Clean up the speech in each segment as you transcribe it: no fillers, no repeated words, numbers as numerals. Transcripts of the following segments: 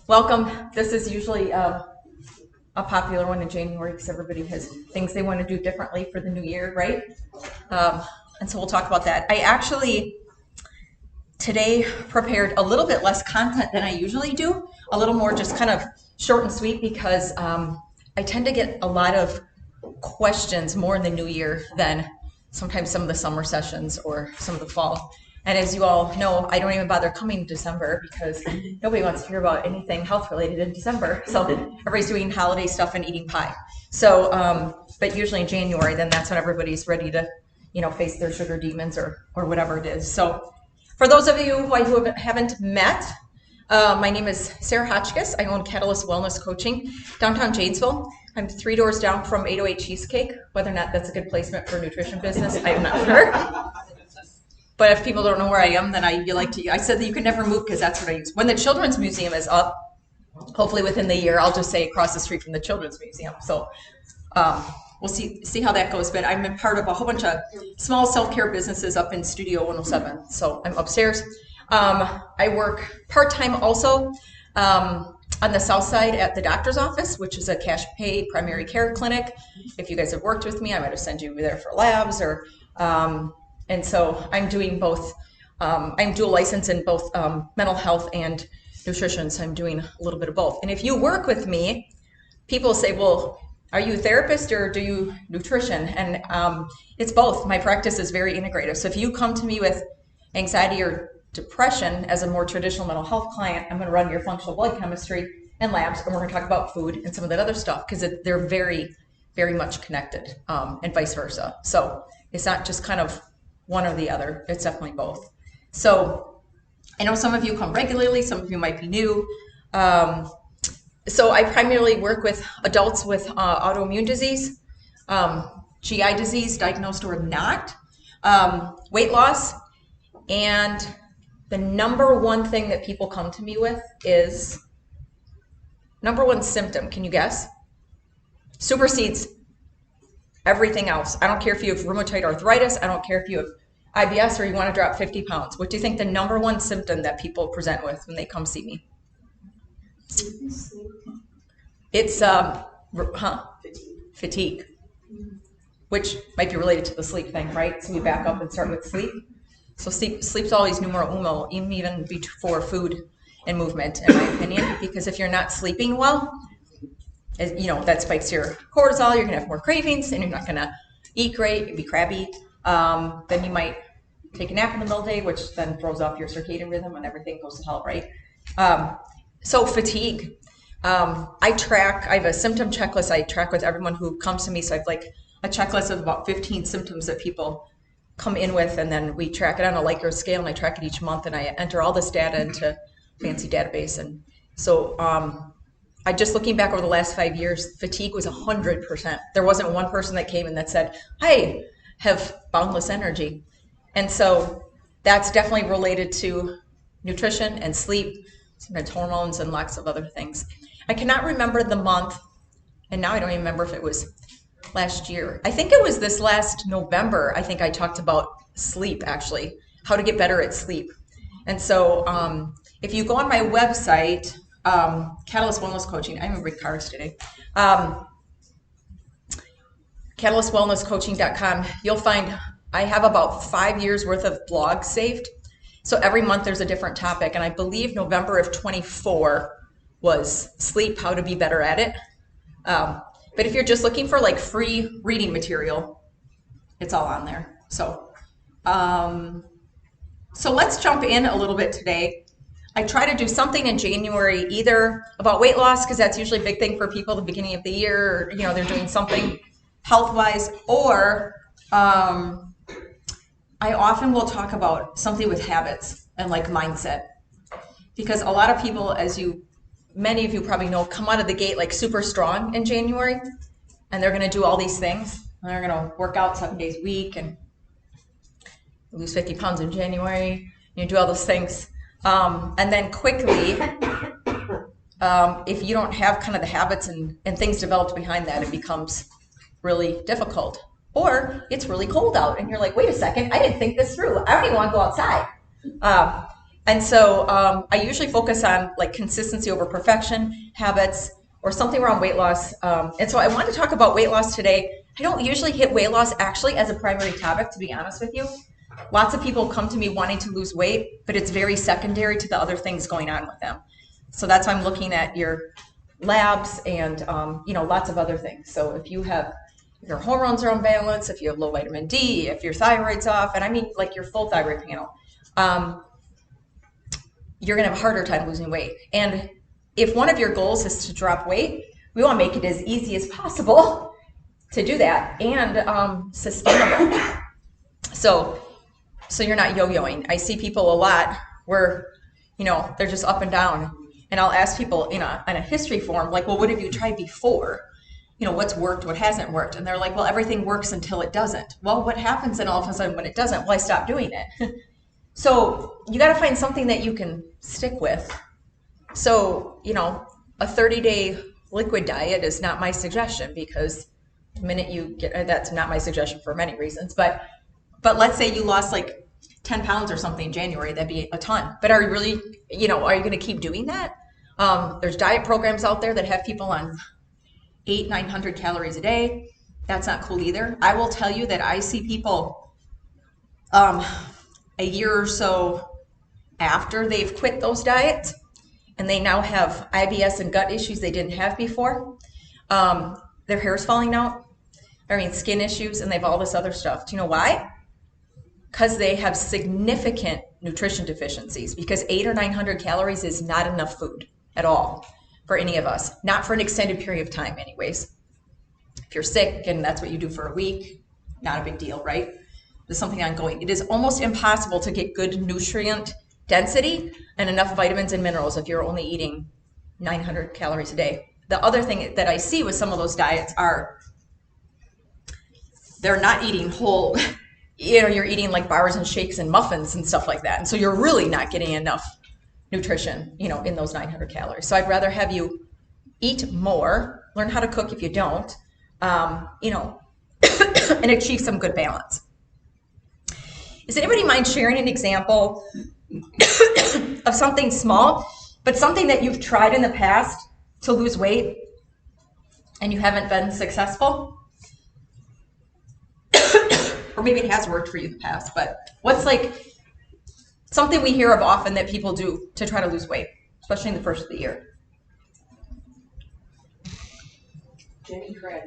Welcome. This is usually a popular one in January because everybody has things they want to do differently for the new year, right? Um, and so we'll talk about that. I actually today prepared a little bit less content than I usually do, a little more just kind of short and sweet because I tend to get a lot of questions more in the new year than sometimes some of the summer sessions or some of the fall. And as you all know, I don't even bother coming in December because nobody wants to hear about anything health related in December. So everybody's doing holiday stuff and eating pie. So, but usually in January, then that's when everybody's ready to, face their sugar demons or whatever it is. So for those of you who haven't met, my name is Sarah Hotchkiss. I own Catalyst Wellness Coaching, downtown Janesville. I'm 3 doors down from 808 Cheesecake. Whether or not that's a good placement for a nutrition business, I'm not sure. But if people don't know where I am, then I said that you can never move because that's what I use. When the Children's Museum is up, hopefully within the year, I'll just say across the street from the Children's Museum. So we'll see how that goes. But I'm a part of a whole bunch of small self-care businesses up in Studio 107. So I'm upstairs. I work part-time also on the south side at the doctor's office, which is a cash pay primary care clinic. If you guys have worked with me, I might have sent you there for labs or and so I'm doing both. I'm dual licensed in both mental health and nutrition, so I'm doing a little bit of both. And if you work with me, people say, well, are you a therapist or do you nutrition? And it's both. My practice is very integrative. So if you come to me with anxiety or depression as a more traditional mental health client, I'm going to run your functional blood chemistry and labs, and we're going to talk about food and some of that other stuff because they're very, very much connected and vice versa. So it's not just kind of one or the other. It's definitely both. So I know some of you come regularly, some of you might be new. So I primarily work with adults with autoimmune disease, GI disease, diagnosed or not, weight loss, and the number one thing that people come to me with is number one symptom. Can you guess? Supersedes everything else. I don't care if you have rheumatoid arthritis. I don't care if you have IBS or you want to drop 50 pounds. What do you think the number one symptom that people present with when they come see me? It's fatigue, which might be related to the sleep thing, right? So we back up and start with sleep. So sleep's always numero uno, even before food and movement, in my opinion, because if you're not sleeping well, that spikes your cortisol, you're gonna have more cravings, and you're not gonna eat great, you'd be crabby. Then you might take a nap in the middle of the day, which then throws off your circadian rhythm and everything goes to hell, right? So fatigue. I have a symptom checklist I track with everyone who comes to me. So I have like a checklist of about 15 symptoms that people come in with, and then we track it on a Likert scale, and I track it each month, and I enter all this data into a fancy database. And so I just looking back over the last 5 years, fatigue was 100%. There wasn't one person that came in that said, I have boundless energy. And so that's definitely related to nutrition and sleep, sometimes hormones and lots of other things. I cannot remember the month, and now I don't even remember if it was last year. I think it was this last November. I think I talked about sleep, actually, how to get better at sleep. And so if you go on my website, Catalyst Wellness Coaching, I'm going to bring cards today, catalystwellnesscoaching.com, you'll find I have about 5 years worth of blogs saved. So every month there's a different topic, and I believe November of 24 was sleep, how to be better at it. But if you're just looking for like free reading material, it's all on there. So let's jump in a little bit today. I try to do something in January, either about weight loss, because that's usually a big thing for people at the beginning of the year, or, they're doing something health-wise, or I often will talk about something with habits and like mindset, because a lot of people, many of you probably know, come out of the gate like super strong in January, and they're going to do all these things. And they're going to work out 7 days a week and lose 50 pounds in January. Do all those things. And then quickly, if you don't have kind of the habits and things developed behind that, it becomes really difficult. Or it's really cold out and you're like, wait a second, I didn't think this through. I don't even want to go outside. And so I usually focus on like consistency over perfection, habits, or something around weight loss. And so I want to talk about weight loss today. I don't usually hit weight loss actually as a primary topic, to be honest with you. Lots of people come to me wanting to lose weight, but it's very secondary to the other things going on with them. So that's why I'm looking at your labs and lots of other things. So if your hormones are unbalanced, if you have low vitamin D, if your thyroid's off, and I mean like your full thyroid panel, you're gonna have a harder time losing weight. And if one of your goals is to drop weight, we want to make it as easy as possible to do that and sustainable. So you're not yo-yoing. I see people a lot where, they're just up and down. And I'll ask people in a history form, like, well, what have you tried before? What's worked, what hasn't worked? And they're like, well, everything works until it doesn't. Well, what happens then all of a sudden when it doesn't? Well, I stopped doing it. So you got to find something that you can stick with. So, a 30-day liquid diet is not my suggestion, because the minute you get, that's not my suggestion for many reasons, but let's say you lost like 10 pounds or something in January, that'd be a ton. But are you really, are you going to keep doing that? There's diet programs out there that have people on 800-900 calories a day. That's not cool either. I will tell you that I see people a year or so after they've quit those diets, and they now have IBS and gut issues they didn't have before. Their hair's falling out, skin issues, and they have all this other stuff. Do you know why? Because they have significant nutrition deficiencies, because 800 or 900 calories is not enough food at all for any of us, not for an extended period of time anyways. If you're sick and that's what you do for a week, not a big deal, right? There's something ongoing. It is almost impossible to get good nutrient density and enough vitamins and minerals if you're only eating 900 calories a day. The other thing that I see with some of those diets are they're not eating whole, you're eating like bars and shakes and muffins and stuff like that. And so you're really not getting enough nutrition, in those 900 calories. So I'd rather have you eat more, learn how to cook if you don't, and achieve some good balance. Does anybody mind sharing an example of something small, but something that you've tried in the past to lose weight and you haven't been successful? Or maybe it has worked for you in the past, but what's like something we hear of often that people do to try to lose weight, especially in the first of the year? Jenny Craig.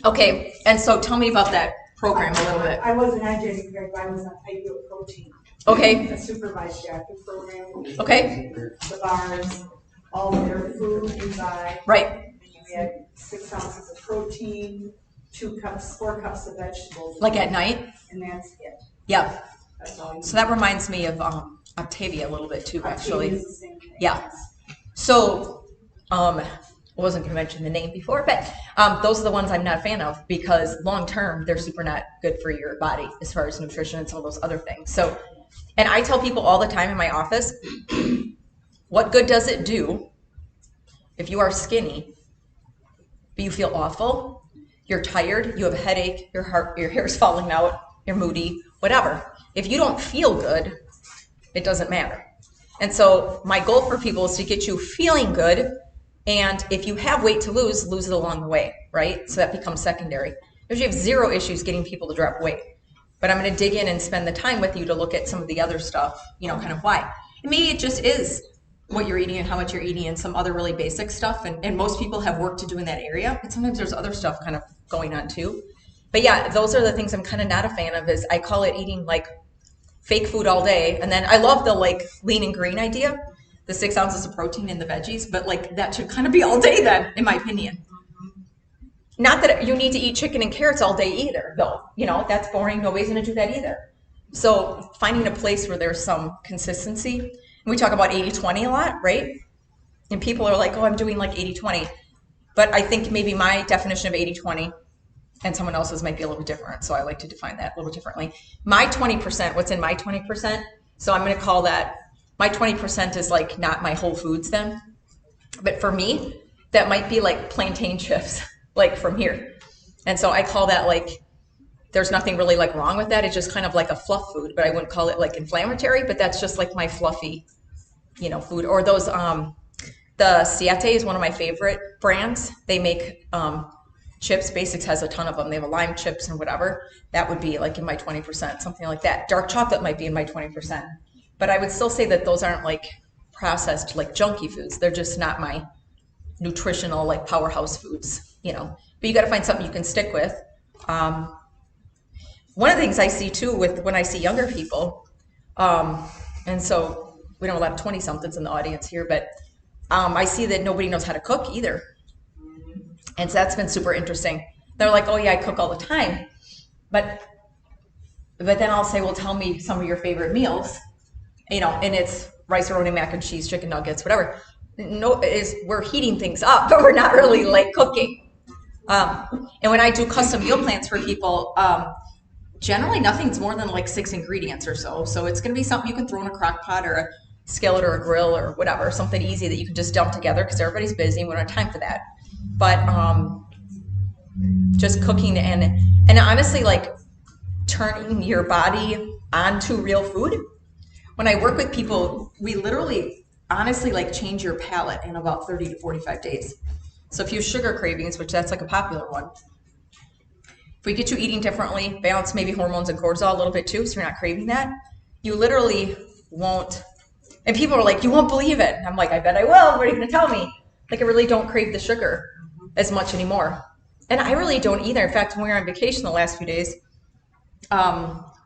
Okay, and so tell me about that program a little bit. I wasn't on Jenny Craig, but I was on Ideal Protein. Okay. A supervised dietary program. Okay. The bars, all of their food you buy. Right. And you had 6 ounces of protein, 4 cups of vegetables. Like at night? And that's it. Yeah. That's all you So that reminds me of Octavia a little bit too, actually. Octavia is the same thing. Yeah. So, I wasn't going to mention the name before, but those are the ones I'm not a fan of, because long term they're super not good for your body as far as nutrition and some of those other things. So, and I tell people all the time in my office, what good does it do if you are skinny, but you feel awful, you're tired, you have a headache, your hair's falling out, you're moody, whatever. If you don't feel good, it doesn't matter. And so my goal for people is to get you feeling good. And if you have weight to lose it along the way, right? So that becomes secondary. Because you have zero issues getting people to drop weight. But I'm going to dig in and spend the time with you to look at some of the other stuff, kind of why. And maybe it just is what you're eating and how much you're eating and some other really basic stuff. And most people have work to do in that area. But sometimes there's other stuff kind of going on too. But yeah, those are the things I'm kind of not a fan of. Is I call it eating like fake food all day. And then I love the like lean and green idea, the 6 ounces of protein in the veggies, but like that should kind of be all day then, in my opinion. Not that you need to eat chicken and carrots all day either, though. That's boring. Nobody's going to do that either. So finding a place where there's some consistency. And we talk about 80-20 a lot, right? And people are like, oh, I'm doing like 80-20. But I think maybe my definition of 80-20 and someone else's might be a little different. So I like to define that a little differently. My 20%, what's in my 20%? So I'm going to call that, my 20% is like not my whole foods then. But for me, that might be like plantain chips, like from here. And so I call that like there's nothing really like wrong with that. It's just kind of like a fluff food, but I wouldn't call it like inflammatory, but that's just like my fluffy, food. Or those, the Siete is one of my favorite brands. They make chips. Basics has a ton of them. They have a lime chips and whatever. That would be like in my 20%, something like that. Dark chocolate might be in my 20%. But I would still say that those aren't like processed like junky foods. They're just not my nutritional like powerhouse foods, But you got to find something you can stick with. One of the things I see too with when I see younger people, and so we don't have a lot of 20-somethings in the audience here, but I see that nobody knows how to cook either. And so that's been super interesting. They're like, oh yeah, I cook all the time. But then I'll say, well, tell me some of your favorite meals, and it's rice roni, mac and cheese, chicken nuggets, whatever. No, we're heating things up, but we're not really like cooking. And when I do custom meal plans for people, generally nothing's more than like 6 ingredients or so. So it's going to be something you can throw in a crock pot or a skillet or a grill or whatever, something easy that you can just dump together because everybody's busy and we don't have time for that. But just cooking and honestly, like turning your body onto real food. When I work with people, we literally honestly like change your palate in about 30 to 45 days. So if you have sugar cravings, which that's like a popular one, if we get you eating differently, balance maybe hormones and cortisol a little bit too, so you're not craving that, you literally won't. And people are like, you won't believe it. I'm like, I bet I will. What are you going to tell me? Like, I really don't crave the sugar as much anymore. And I really don't either. In fact, when we were on vacation the last few days,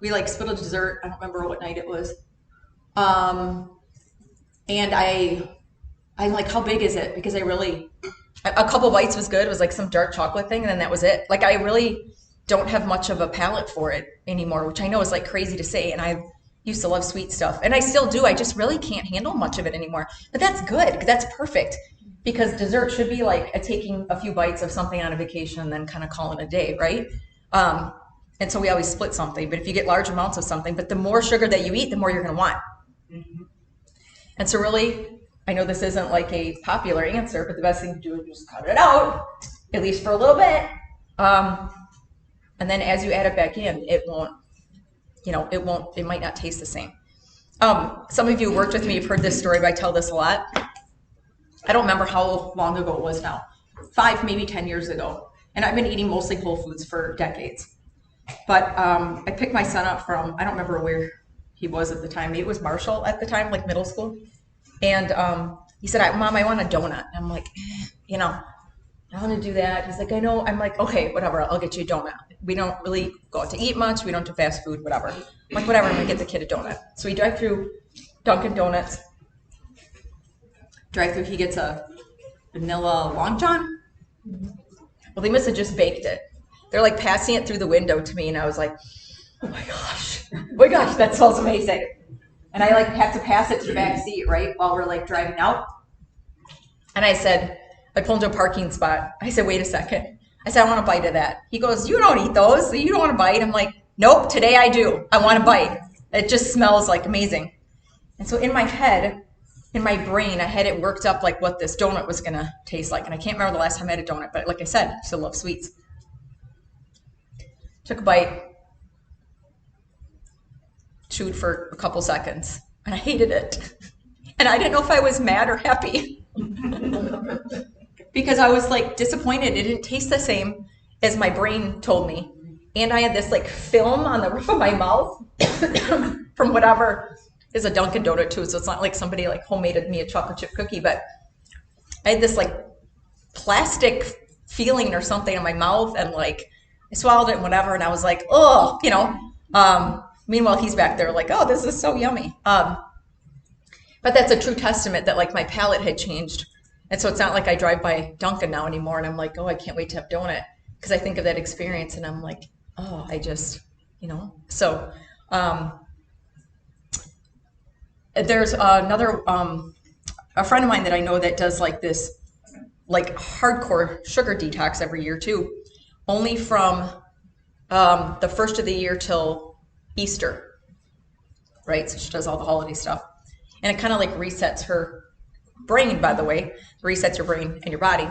we like split a dessert. I don't remember what night it was. And I'm like, how big is it? Because I really, a couple bites was good. It was like some dark chocolate thing. And then that was it. Like, I really don't have much of a palate for it anymore, which I know is like crazy to say. And I used to love sweet stuff. And I still do. I just really can't handle much of it anymore. But that's good. That's perfect. Because dessert should be like taking a few bites of something on a vacation and then kind of calling it a day, right? And so we always split something. But if you get large amounts of something, but the more sugar that you eat, the more you're going to want. Mm-hmm. And so really, I know this isn't like a popular answer, but the best thing to do is just cut it out, at least for a little bit. And then as you add it back in, it might not taste the same. Some of you who worked with me have heard this story, but I tell this a lot. I don't remember how long ago it was now, 5, maybe 10 years ago. And I've been eating mostly whole foods for decades. But I picked my son up from, I don't remember where he was at the time. Maybe it was Marshall at the time, like middle school. And he said, Mom, I want a donut. And I'm like, I want to do that. He's like, I know. I'm like, okay, whatever. I'll get you a donut. We don't really go out to eat much. We don't do fast food, whatever. I'm like, whatever. I'm going to get the kid a donut. So we drive through Dunkin' Donuts. Drive through, he gets a vanilla Long John. Well, they must have just baked it. They're like passing it through the window to me, and I was like, oh my gosh, that smells amazing. And I like have to pass it to the back seat, right, while we're like driving out. And I pulled into a parking spot. I said, wait a second. I said, I want a bite of that. He goes, you don't eat those. You don't want a bite. I'm like, nope, today I do. I want a bite. It just smells like amazing. And so in my head, in my brain, I had it worked up like what this donut was going to taste like. And I can't remember the last time I had a donut, but like I said, I still love sweets. Took a bite, chewed for a couple seconds, and I hated it. And I didn't know if I was mad or happy because I was like disappointed. It didn't taste the same as my brain told me. And I had this like film on the roof of my mouth from whatever is a Dunkin' Donut too. So it's not like somebody like homemade me a chocolate chip cookie, but I had this like plastic feeling or something in my mouth, and like I swallowed it and whatever. And I was like, oh, meanwhile, he's back there like, oh, this is so yummy. But that's a true testament that like my palate had changed. And so it's not like I drive by Dunkin' now anymore and I'm like, oh, I can't wait to have donut. Because I think of that experience and I'm like, oh, I just, So there's another, a friend of mine that I know that does like this, like hardcore sugar detox every year too. Only from the first of the year till Easter, right? So she does all the holiday stuff. And it kind of like resets her brain, by the way, resets your brain and your body.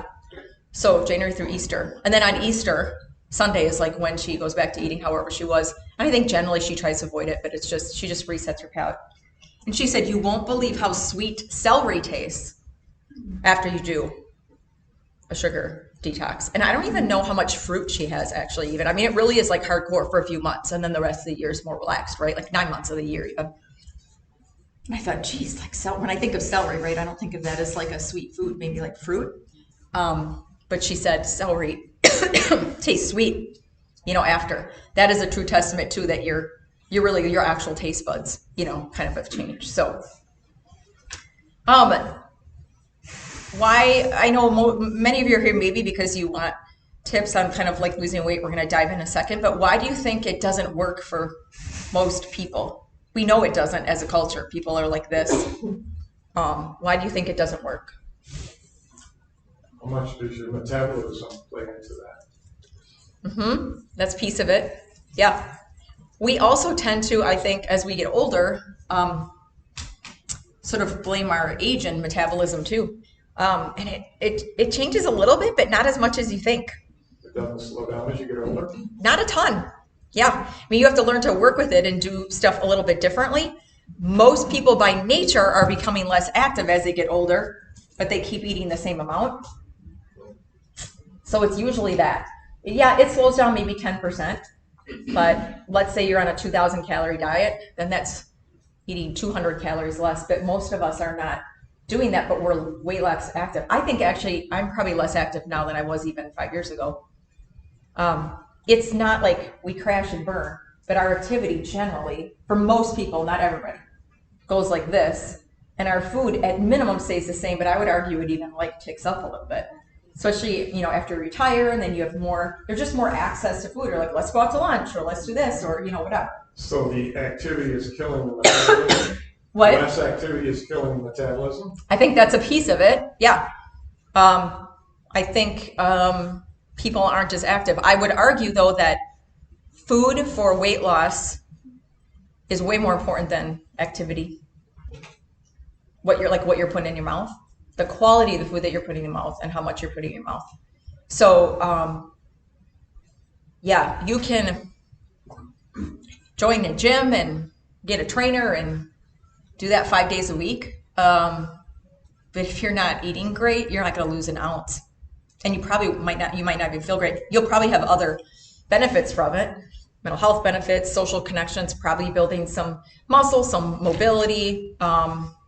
So January through Easter. And then on Easter, Sunday is like when she goes back to eating however she was. And I think generally she tries to avoid it, but she just resets her palate. And she said, you won't believe how sweet celery tastes after you do a sugar detox. And I don't even know how much fruit she has actually even. I mean, it really is like hardcore for a few months, and then the rest of the year is more relaxed, right? Like 9 months of the year even. And I thought, geez, like when I think of celery, right, I don't think of that as like a sweet food, maybe like fruit. But she said celery tastes sweet, after. That is a true testament too that you're really your actual taste buds, kind of have changed. So, why I know many of you are here maybe because you want tips on kind of like losing weight. We're going to dive in a second, but why do you think it doesn't work for most people? We know it doesn't as a culture. People are like this. Why do you think it doesn't work? How much does your metabolism play into that? That's a piece of it. Yeah. We also tend to, I think, as we get older, sort of blame our age and metabolism too. And it changes a little bit, but not as much as you think. It doesn't slow down as you get older? Not a ton. Yeah. I mean, you have to learn to work with it and do stuff a little bit differently. Most people by nature are becoming less active as they get older, but they keep eating the same amount. So it's usually that. Yeah, it slows down maybe 10%, but let's say you're on a 2,000 calorie diet, then that's eating 200 calories less, but most of us are not doing that, but we're way less active. I think actually I'm probably less active now than I was even 5 years ago. It's not like we crash and burn, but our activity generally, for most people, not everybody, goes like this. And our food at minimum stays the same, but I would argue it even like ticks up a little bit. Especially, after you retire and then you have there's just more access to food. Or like, let's go out to lunch or let's do this or, whatever. So the activity is killing the metabolism? What? Less activity is killing the metabolism? I think that's a piece of it. Yeah. I think people aren't as active. I would argue, though, that food for weight loss is way more important than activity. What you're putting in your mouth, the quality of the food that you're putting in your mouth, and how much you're putting in your mouth. So, yeah, you can join a gym and get a trainer and do that 5 days a week. But if you're not eating great, you're not going to lose an ounce. And you might not even feel great. You'll probably have other benefits from it, mental health benefits, social connections, probably building some muscle, some mobility,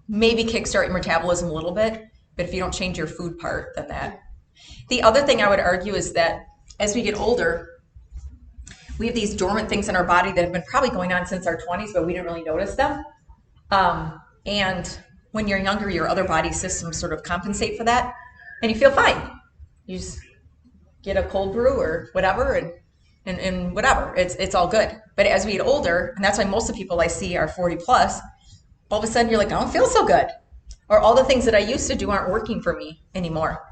maybe kickstart your metabolism a little bit. But if you don't change your food part, then that. The other thing I would argue is that as we get older, we have these dormant things in our body that have been probably going on since our 20s, but we didn't really notice them. And when you're younger, your other body systems sort of compensate for that, and you feel fine. You just get a cold brew or whatever, and whatever, it's all good. But as we get older, and that's why most of the people I see are 40 plus, all of a sudden you're like, I don't feel so good. Or all the things that I used to do aren't working for me anymore.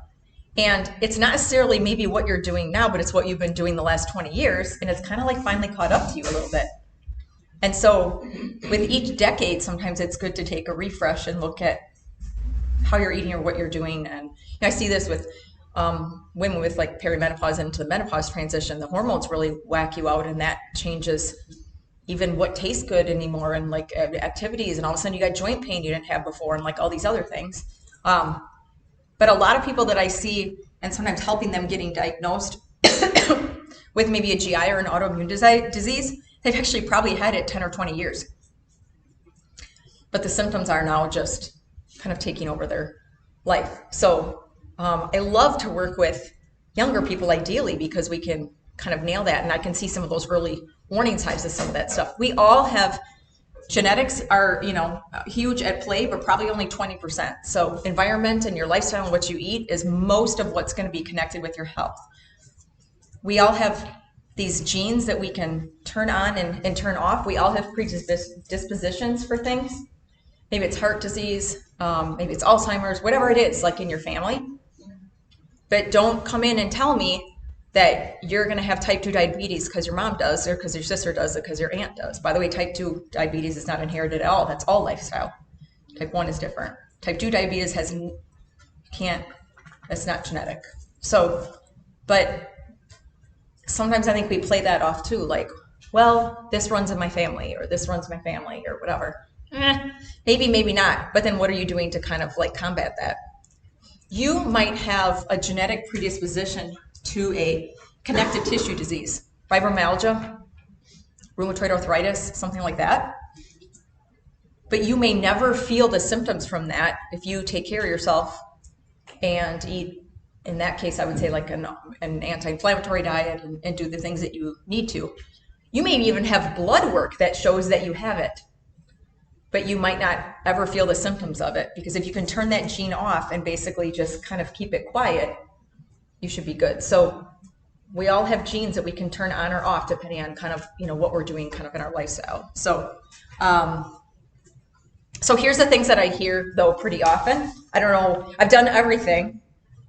And it's not necessarily maybe what you're doing now, but it's what you've been doing the last 20 years. And it's kind of like finally caught up to you a little bit. And so with each decade, sometimes it's good to take a refresh and look at how you're eating or what you're doing. And I see this with women with like perimenopause into the menopause transition. The hormones really whack you out, and that changes even what tastes good anymore, and like activities, and all of a sudden you got joint pain you didn't have before, and like all these other things. But a lot of people that I see, and sometimes helping them getting diagnosed with maybe a GI or an autoimmune disease, they've actually probably had it 10 or 20 years. But the symptoms are now just kind of taking over their life. So I love to work with younger people ideally, because we can kind of nail that. And I can see some of those early warning signs of some of that stuff. We all have, genetics are, huge at play, but probably only 20%. So environment and your lifestyle and what you eat is most of what's going to be connected with your health. We all have these genes that we can turn on and turn off. We all have predispositions for things. Maybe it's heart disease, maybe it's Alzheimer's, whatever it is, like in your family. But don't come in and tell me that you're going to have type 2 diabetes because your mom does, or because your sister does, or because your aunt does. By the way, type 2 diabetes is not inherited at all. That's all lifestyle. Type 1 is different. Type 2 diabetes that's not genetic. So, but sometimes I think we play that off too, like, well, this runs in my family, or this runs in my family, or whatever. Maybe, maybe not. But then what are you doing to kind of like combat that? You might have a genetic predisposition to a connective tissue disease, fibromyalgia, rheumatoid arthritis, something like that. But you may never feel the symptoms from that if you take care of yourself and eat, in that case, I would say like an anti-inflammatory diet and do the things that you need to. You may even have blood work that shows that you have it, but you might not ever feel the symptoms of it, because if you can turn that gene off and basically just kind of keep it quiet, you should be good. So we all have genes that we can turn on or off depending on kind of, what we're doing kind of in our lifestyle. So, so here's the things that I hear though pretty often. I don't know, I've done everything.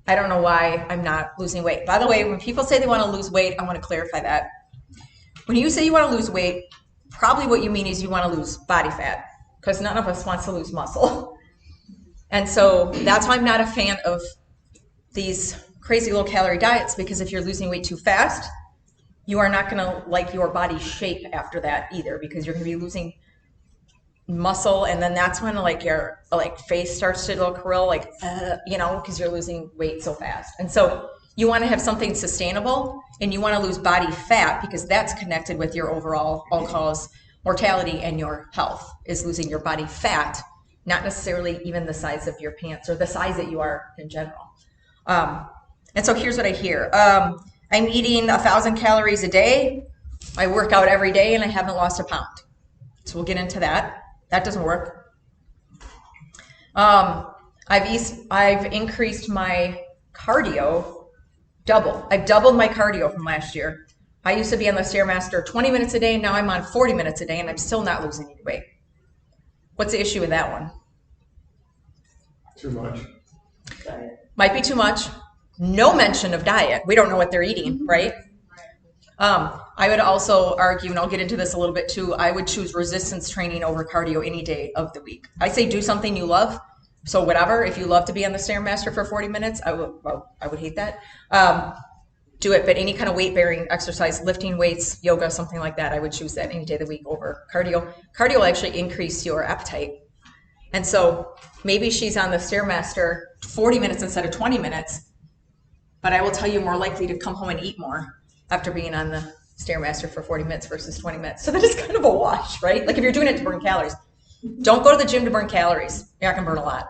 I don't know why I'm not losing weight. By the way, when people say they want to lose weight, I want to clarify that. When you say you want to lose weight, probably what you mean is you want to lose body fat, because none of us wants to lose muscle. And so that's why I'm not a fan of these crazy low calorie diets, because if you're losing weight too fast, you are not going to like your body shape after that either, because you're going to be losing muscle, and then that's when like your face starts to look real because you're losing weight so fast. And so you want to have something sustainable, and you want to lose body fat, because that's connected with your overall all-cause mortality and your health, is losing your body fat, not necessarily even the size of your pants or the size that you are in general. And so here's what I hear. I'm eating 1,000 calories a day. I work out every day and I haven't lost a pound. So we'll get into that. That doesn't work. I've increased my cardio double. I've doubled my cardio from last year. I used to be on the Stairmaster 20 minutes a day, and now I'm on 40 minutes a day, and I'm still not losing any weight. What's the issue with that one? Too much. Might be too much. No mention of diet. We don't know what they're eating, right? I would also argue, and I'll get into this a little bit too, I would choose resistance training over cardio any day of the week. I say do something you love. So whatever, if you love to be on the Stairmaster for 40 minutes, I would hate that. Do it, but any kind of weight-bearing exercise, lifting weights, yoga, something like that, I would choose that any day of the week over cardio. Cardio will actually increase your appetite. And so maybe she's on the Stairmaster 40 minutes instead of 20 minutes, but I will tell you more likely to come home and eat more after being on the Stairmaster for 40 minutes versus 20 minutes. So that is kind of a wash, right? Like if you're doing it to burn calories, don't go to the gym to burn calories. You're not gonna burn a lot.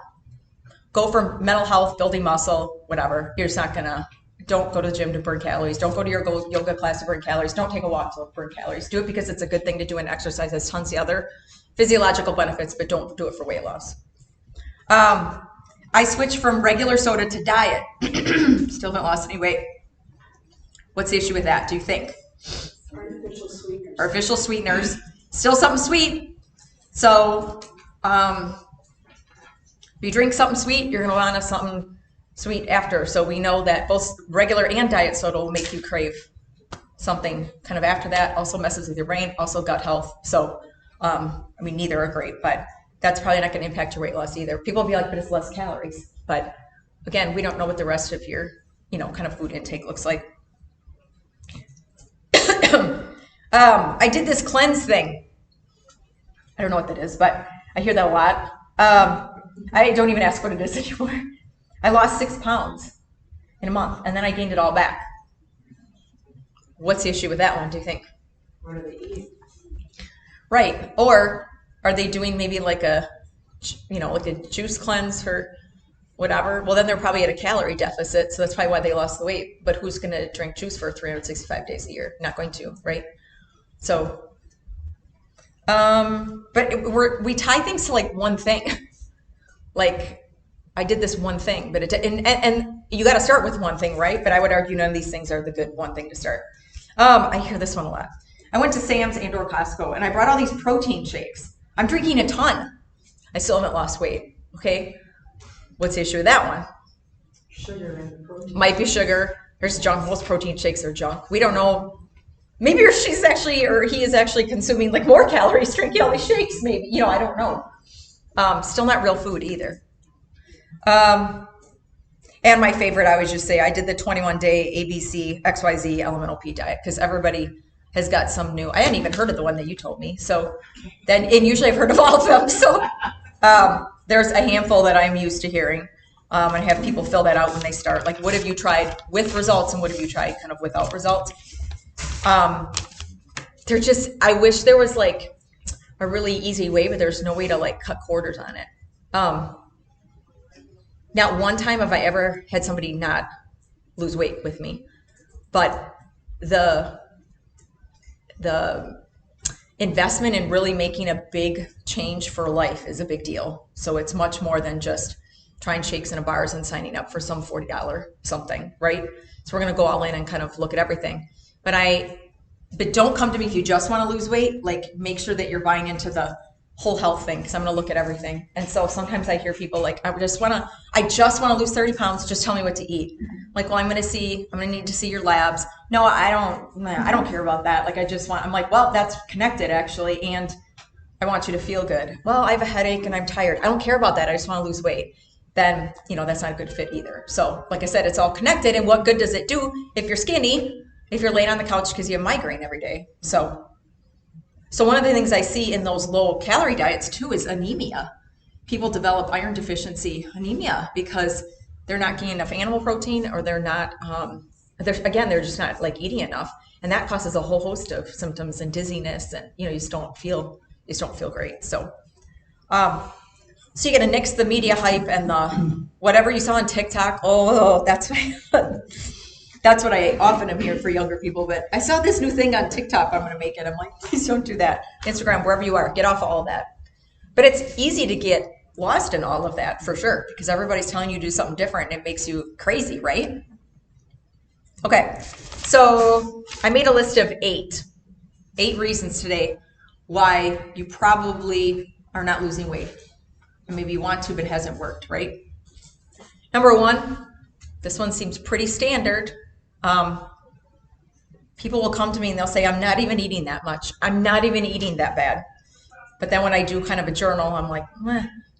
Go for mental health, building muscle, whatever. You're just not gonna, don't go to the gym to burn calories. Don't go to your yoga class to burn calories. Don't take a walk to burn calories. Do it because it's a good thing to do, and exercise has tons of other physiological benefits, but don't do it for weight loss. I switched from regular soda to diet. Still haven't lost any weight. What's the issue with that, do you think? Artificial sweeteners. Artificial sweeteners. Still something sweet. So if you drink something sweet, you're going to want something sweet after. So we know that both regular and diet soda will make you crave something kind of after that. Also messes with your brain, also gut health. So, neither are great, but that's probably not going to impact your weight loss either. People will be like, but it's less calories. But again, we don't know what the rest of your, kind of food intake looks like. I did this cleanse thing. I don't know what that is, but I hear that a lot. I don't even ask what it is anymore. I lost 6 pounds in a month, and then I gained it all back. What's the issue with that one, do you think? What do they eat? Right. Or are they doing maybe like a juice cleanse for whatever? Well, then they're probably at a calorie deficit, so that's probably why they lost the weight. But who's going to drink juice for 365 days a year? Not going to, right? So, but we tie things to like one thing. Like, I did this one thing, but and you got to start with one thing, right? But I would argue none of these things are the good one thing to start. I hear this one a lot. I went to Sam's and/or Costco, and I brought all these protein shakes. I'm drinking a ton. I still haven't lost weight. Okay, what's the issue with that one? Sugar and protein. Might be sugar. There's junk. Most protein shakes are junk. We don't know. Maybe he is actually consuming like more calories drinking all these shakes. Maybe, I don't know. Still not real food either. And my favorite, I would just say, I did the 21-day ABC XYZ elemental P diet because everybody has got some new. I hadn't even heard of the one that you told me. So then, and usually I've heard of all of them. So there's a handful that I'm used to hearing. And have people fill that out when they start. Like, what have you tried with results and what have you tried kind of without results? They're just, I wish there was like a really easy way, but there's no way to like cut quarters on it. Not one time have I ever had somebody not lose weight with me, but the investment in really making a big change for life is a big deal. So it's much more than just trying shakes in a bars and signing up for some $40 something, right? So we're going to go all in and kind of look at everything. But don't come to me if you just want to lose weight. Like, make sure that you're buying into the whole health thing, because I'm going to look at everything. And so sometimes I hear people like, I just want to lose 30 pounds. Just tell me what to eat. Like, well, I'm going to need to see your labs. No, I don't care about that. Like, I'm like, well, that's connected actually. And I want you to feel good. Well, I have a headache and I'm tired. I don't care about that. I just want to lose weight. Then, that's not a good fit either. So like I said, it's all connected. And what good does it do if you're skinny, if you're laying on the couch because you have migraine every day? So one of the things I see in those low calorie diets too is anemia. People develop iron deficiency anemia because they're not getting enough animal protein, or they're not, they're just not like eating enough. And that causes a whole host of symptoms and dizziness, and you just don't feel great. So you got to nix the media hype and the whatever you saw on TikTok. Oh, that's what I often am hearing for younger people. But I saw this new thing on TikTok. I'm going to make it. I'm like, please don't do that. Instagram, wherever you are, get off of all that. But it's easy to get lost in all of that for sure, because everybody's telling you to do something different and it makes you crazy, right? Okay, so I made a list of eight reasons today why you probably are not losing weight. And maybe you want to, but it hasn't worked, right? Number one, this one seems pretty standard. People will come to me and they'll say, I'm not even eating that much. I'm not even eating that bad. But then when I do kind of a journal, I'm like,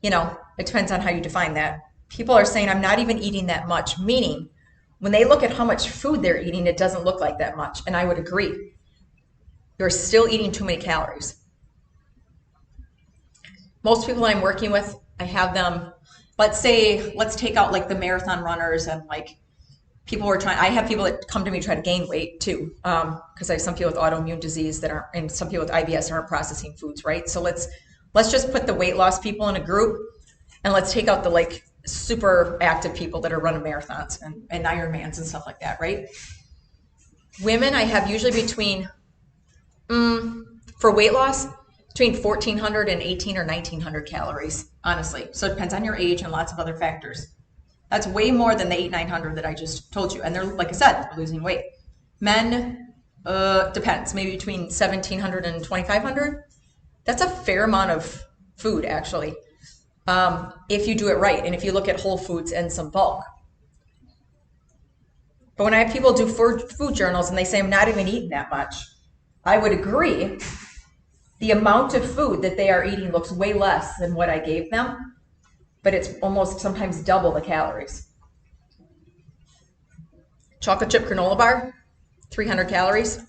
it depends on how you define that. People are saying, I'm not even eating that much, meaning when they look at how much food they're eating, it doesn't look like that much. And I would agree. You're still eating too many calories. Most people I'm working with, I have them, let's take out like the marathon runners and like I have people that come to me try to gain weight too, because I have some people with autoimmune disease and some people with IBS aren't processing foods, right? So let's just put the weight loss people in a group, and let's take out the like super active people that are running marathons and Ironmans and stuff like that, right? Women, I have usually between, for weight loss, between 1,400 and 1,800 or 1,900 calories, honestly. So it depends on your age and lots of other factors. That's way more than the 800-900 that I just told you. And they're, like I said, they're losing weight. Men, depends, maybe between 1,700 and 2,500. That's a fair amount of food, actually, if you do it right. And if you look at whole foods and some bulk. But when I have people do food journals and they say, I'm not even eating that much, I would agree. The amount of food that they are eating looks way less than what I gave them, but it's almost sometimes double the calories. Chocolate chip granola bar, 300 calories.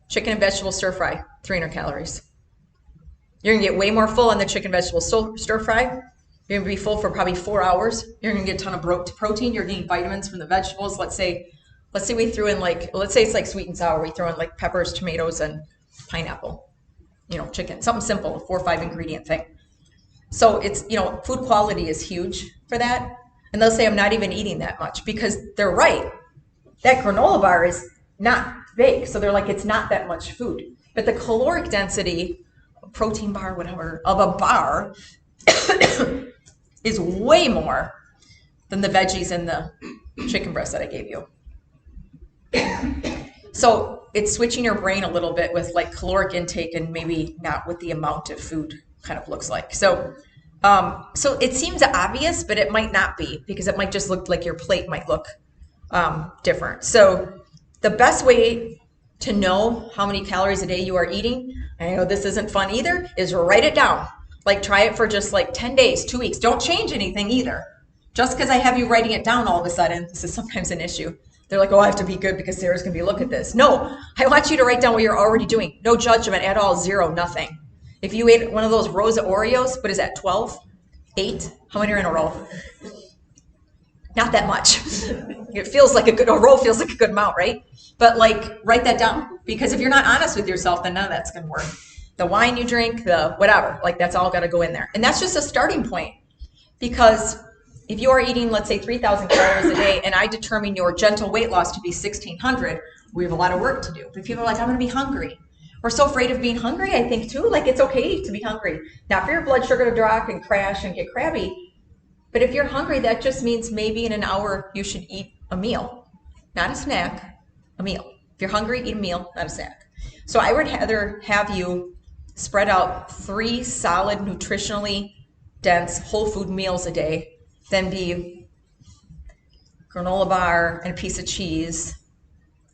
Chicken and vegetable stir fry, 300 calories. You're gonna get way more full on the chicken vegetable stir fry. You're gonna be full for probably 4 hours. You're gonna get a ton of protein. You're getting vitamins from the vegetables. Let's say we threw in let's say it's like sweet and sour. We throw in like peppers, tomatoes, and pineapple. Chicken, something simple, 4 or 5 ingredient thing. So it's, food quality is huge for that. And they'll say, I'm not even eating that much, because they're right. That granola bar is not big. So they're like, it's not that much food. But the caloric density, protein bar, whatever, of a bar is way more than the veggies and the chicken breast that I gave you. So it's switching your brain a little bit with like caloric intake and maybe not what the amount of food kind of looks like. So it seems obvious, but it might not be, because it might just look like your plate might look different. So the best way to know how many calories a day you are eating, I know this isn't fun either, is write it down. Like, try it for just like 10 days, 2 weeks. Don't change anything either. Just because I have you writing it down all of a sudden, this is sometimes an issue. They're like, oh, I have to be good because Sarah's going to be look at this. No, I want you to write down what you're already doing. No judgment at all, zero, nothing. If you ate one of those rows of Oreos, what is that, 12? 8? How many are in a row? Not that much. It feels like a row feels like a good amount, right? But like, write that down, because if you're not honest with yourself, then none of that's going to work. The wine you drink, the whatever, like that's all got to go in there. And that's just a starting point, because if you are eating, let's say 3,000 calories a day, and I determine your gentle weight loss to be 1,600, we have a lot of work to do. But people are like, I'm going to be hungry. We're so afraid of being hungry, I think, too. Like, it's okay to be hungry. Not for your blood sugar to drop and crash and get crabby. But if you're hungry, that just means maybe in an hour you should eat a meal. Not a snack, a meal. If you're hungry, eat a meal, not a snack. So I would rather have you spread out 3 solid, nutritionally dense, whole food meals a day than be granola bar and a piece of cheese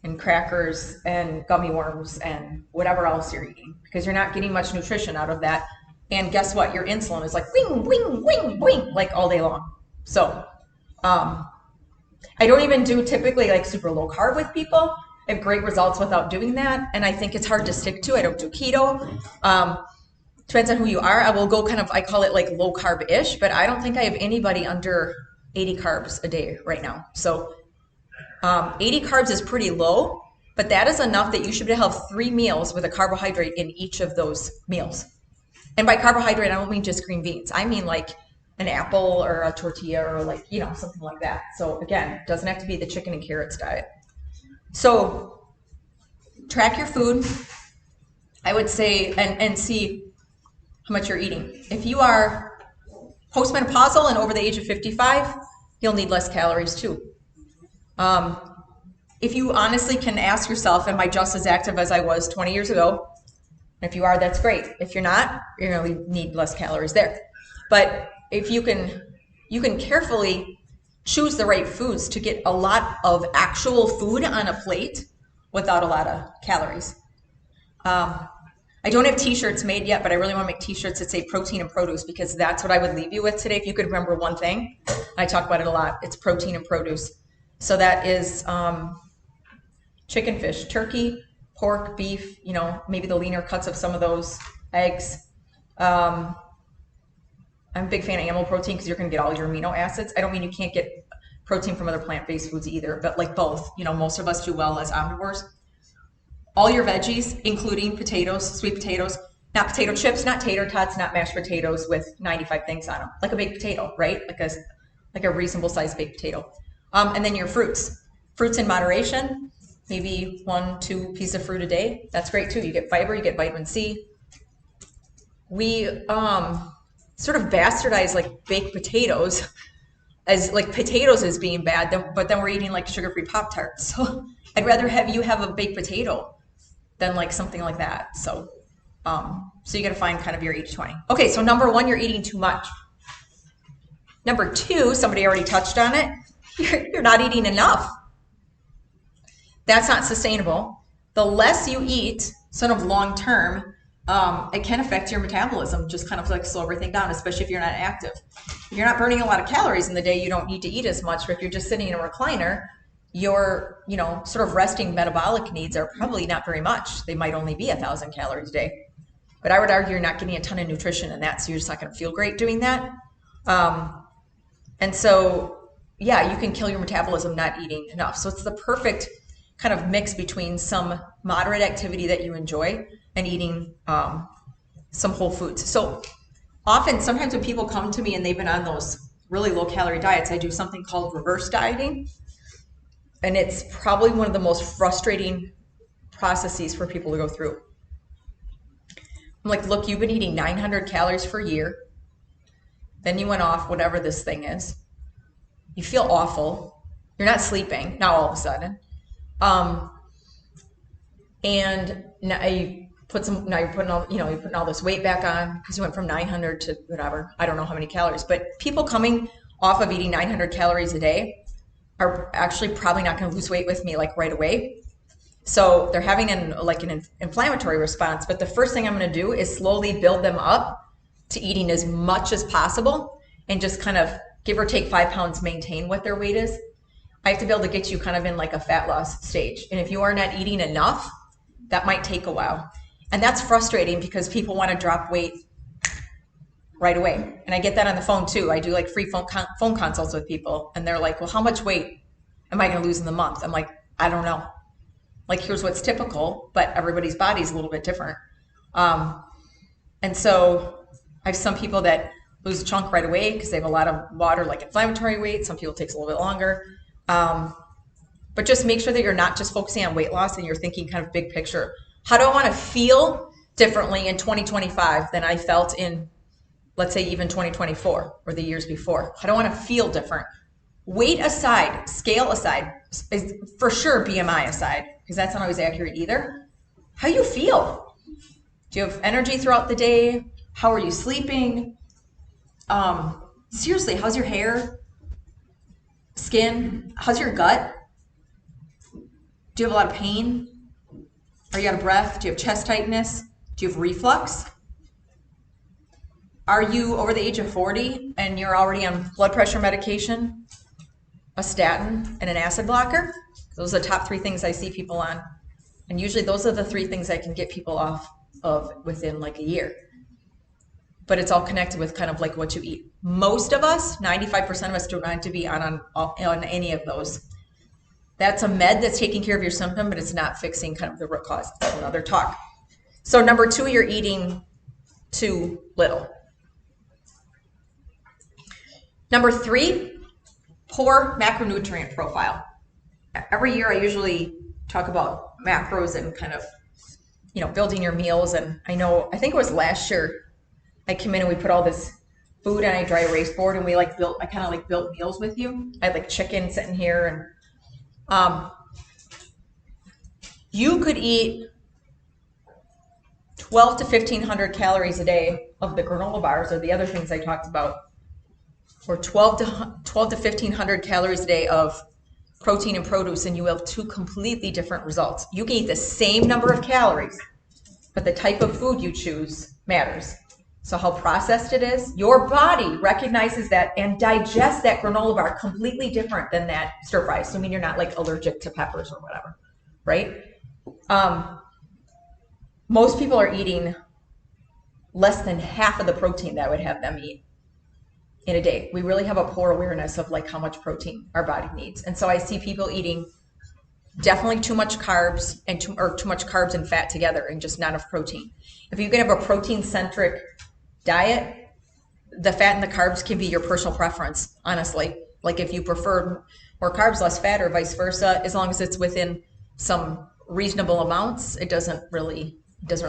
and crackers and gummy worms and whatever else you're eating, because you're not getting much nutrition out of that. And guess what? Your insulin is like wing, wing, wing, wing, like all day long. So I don't even do typically like super low carb with people. I have great results without doing that. And I think it's hard to stick to. I don't do keto. Depends on who you are. I will go kind of, I call it like low carb-ish, but I don't think I have anybody under 80 carbs a day right now. So 80 carbs is pretty low, but that is enough that you should have 3 meals with a carbohydrate in each of those meals. And by carbohydrate, I don't mean just green beans. I mean like an apple or a tortilla or like, you know, something like that. So again, it doesn't have to be the chicken and carrots diet. So track your food, I would say, and see how much you're eating. If you are postmenopausal and over the age of 55, you'll need less calories too. If you honestly can ask yourself, am I just as active as I was 20 years ago? If you are, that's great. If you're not, you're going to need less calories there. But if you can carefully choose the right foods to get a lot of actual food on a plate without a lot of calories. I don't have t-shirts made yet, but I really want to make t-shirts that say protein and produce, because that's what I would leave you with today. If you could remember one thing, I talk about it a lot. It's protein and produce. So that is chicken, fish, turkey, pork, beef, you know, maybe the leaner cuts of some of those, eggs. I'm a big fan of animal protein because you're going to get all your amino acids. I don't mean you can't get protein from other plant-based foods either, but like both. You know, most of us do well as omnivores. All your veggies, including potatoes, sweet potatoes, not potato chips, not tater tots, not mashed potatoes with 95 things on them, like a baked potato, right? Like a reasonable sized baked potato. And then your fruits in moderation, maybe 1-2 pieces of fruit a day. That's great too. You get fiber, you get vitamin C. We sort of bastardize like baked potatoes as like potatoes as being bad, but then we're eating like sugar-free Pop-Tarts. So I'd rather have you have a baked potato than like something like that. So so you got to find kind of your 80-20. Okay, so number 1, you're eating too much. Number 2, somebody already touched on it. You're not eating enough. That's not sustainable. The less you eat, sort of long term, it can affect your metabolism, just kind of like slow everything down, especially if you're not active. If you're not burning a lot of calories in the day, you don't need to eat as much. But if you're just sitting in a recliner, your, you know, sort of resting metabolic needs are probably not very much. They might only be 1,000 calories a day. But I would argue you're not getting a ton of nutrition in that, so you're just not going to feel great doing that. And so, yeah, you can kill your metabolism not eating enough. So it's the perfect kind of mix between some moderate activity that you enjoy and eating some whole foods. So sometimes when people come to me and they've been on those really low calorie diets, I do something called reverse dieting. And it's probably one of the most frustrating processes for people to go through. I'm like, look, you've been eating 900 calories for a year. Then you went off whatever this thing is. You feel awful. You're not sleeping now all of a sudden. And now you're putting all this weight back on because you went from 900 to whatever. I don't know how many calories, but people coming off of eating 900 calories a day are actually probably not going to lose weight with me like right away. So they're having an inflammatory response. But the first thing I'm going to do is slowly build them up to eating as much as possible and just kind of give or take 5 pounds, maintain what their weight is. I have to be able to get you kind of in like a fat loss stage. And if you are not eating enough, that might take a while. And that's frustrating because people want to drop weight right away. And I get that on the phone too. I do like free phone consults with people. And they're like, well, how much weight am I going to lose in the month? I'm like, I don't know. Like, here's what's typical, but everybody's body's a little bit different. And so I have some people that lose a chunk right away because they have a lot of water, like inflammatory weight. Some people it takes a little bit longer. But just make sure that you're not just focusing on weight loss and you're thinking kind of big picture. How do I want to feel differently in 2025 than I felt in, let's say, even 2024 or the years before? How do I want to feel different? Weight aside, scale aside, for sure BMI aside, because that's not always accurate either. How you feel? Do you have energy throughout the day? How are you sleeping? Seriously, how's your hair? Skin? How's your gut? Do you have a lot of pain? Are you out of breath? Do you have chest tightness? Do you have reflux? Are you over the age of 40 and you're already on blood pressure medication, a statin, and an acid blocker? Those are the top 3 things I see people on. And usually those are the 3 things I can get people off of within like a year. But it's all connected with kind of like what you eat. Most of us, 95% of us, do not have to be on any of those. That's a med that's taking care of your symptom, but it's not fixing kind of the root cause. That's another talk. So number 2, you're eating too little. Number 3, poor macronutrient profile. Every year I usually talk about macros and kind of, building your meals. And I think it was last year, I came in and we put all this food on a dry erase board and I kind of built meals with you. I had like chicken sitting here and you could eat 12 to 1,500 calories a day of the granola bars or the other things I talked about, or 12 to 1,500 calories a day of protein and produce, and you have 2 completely different results. You can eat the same number of calories, but the type of food you choose matters. So how processed it is, your body recognizes that and digests that granola bar completely different than that stir fry. So you're not like allergic to peppers or whatever, right? Most people are eating less than half of the protein that I would have them eat in a day. We really have a poor awareness of like how much protein our body needs. And so I see people eating definitely too much carbs and too much carbs and fat together and just not enough protein. If you can have a protein-centric diet, the fat and the carbs can be your personal preference, honestly. Like if you prefer more carbs, less fat, or vice versa, as long as it's within some reasonable amounts, it doesn't really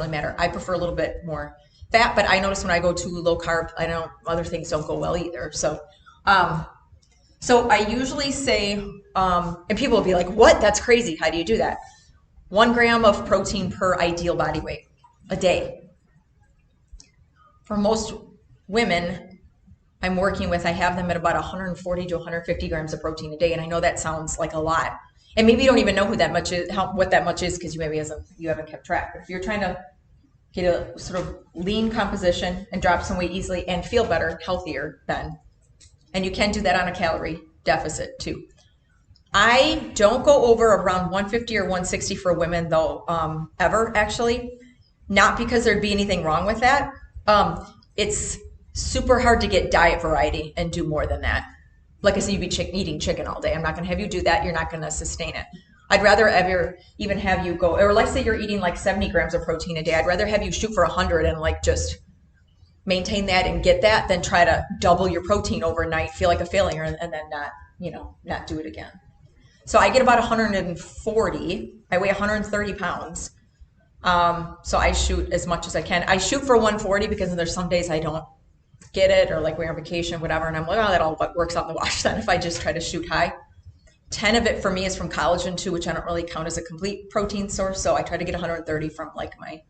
matter. I prefer a little bit more fat, but I notice when I go too low carb, other things don't go well either. So I usually say, and people will be like, what? That's crazy. How do you do that? 1 gram of protein per ideal body weight a day. For most women I'm working with, I have them at about 140 to 150 grams of protein a day. And I know that sounds like a lot. And maybe you don't even know what that much is because you haven't kept track. But if you're trying to get a sort of lean composition and drop some weight easily and feel better, healthier then, and you can do that on a calorie deficit too. I don't go over around 150 or 160 for women though, ever actually. Not because there'd be anything wrong with that. It's super hard to get diet variety and do more than that. Like I said, you'd be eating chicken all day. I'm not going to have you do that. You're not going to sustain it. I'd rather even have you go, or let's say you're eating like 70 grams of protein a day. I'd rather have you shoot for 100 and like just maintain that and get that than try to double your protein overnight, feel like a failure, and then not do it again. So I get about 140. I weigh 130 pounds. So I shoot as much as I can. I shoot for 140 because there's some days I don't get it, or like we're on vacation, whatever, and I'm like, oh, that all works out in the wash then if I just try to shoot high. 10 of it for me is from collagen too, which I don't really count as a complete protein source, so I try to get 130 from like my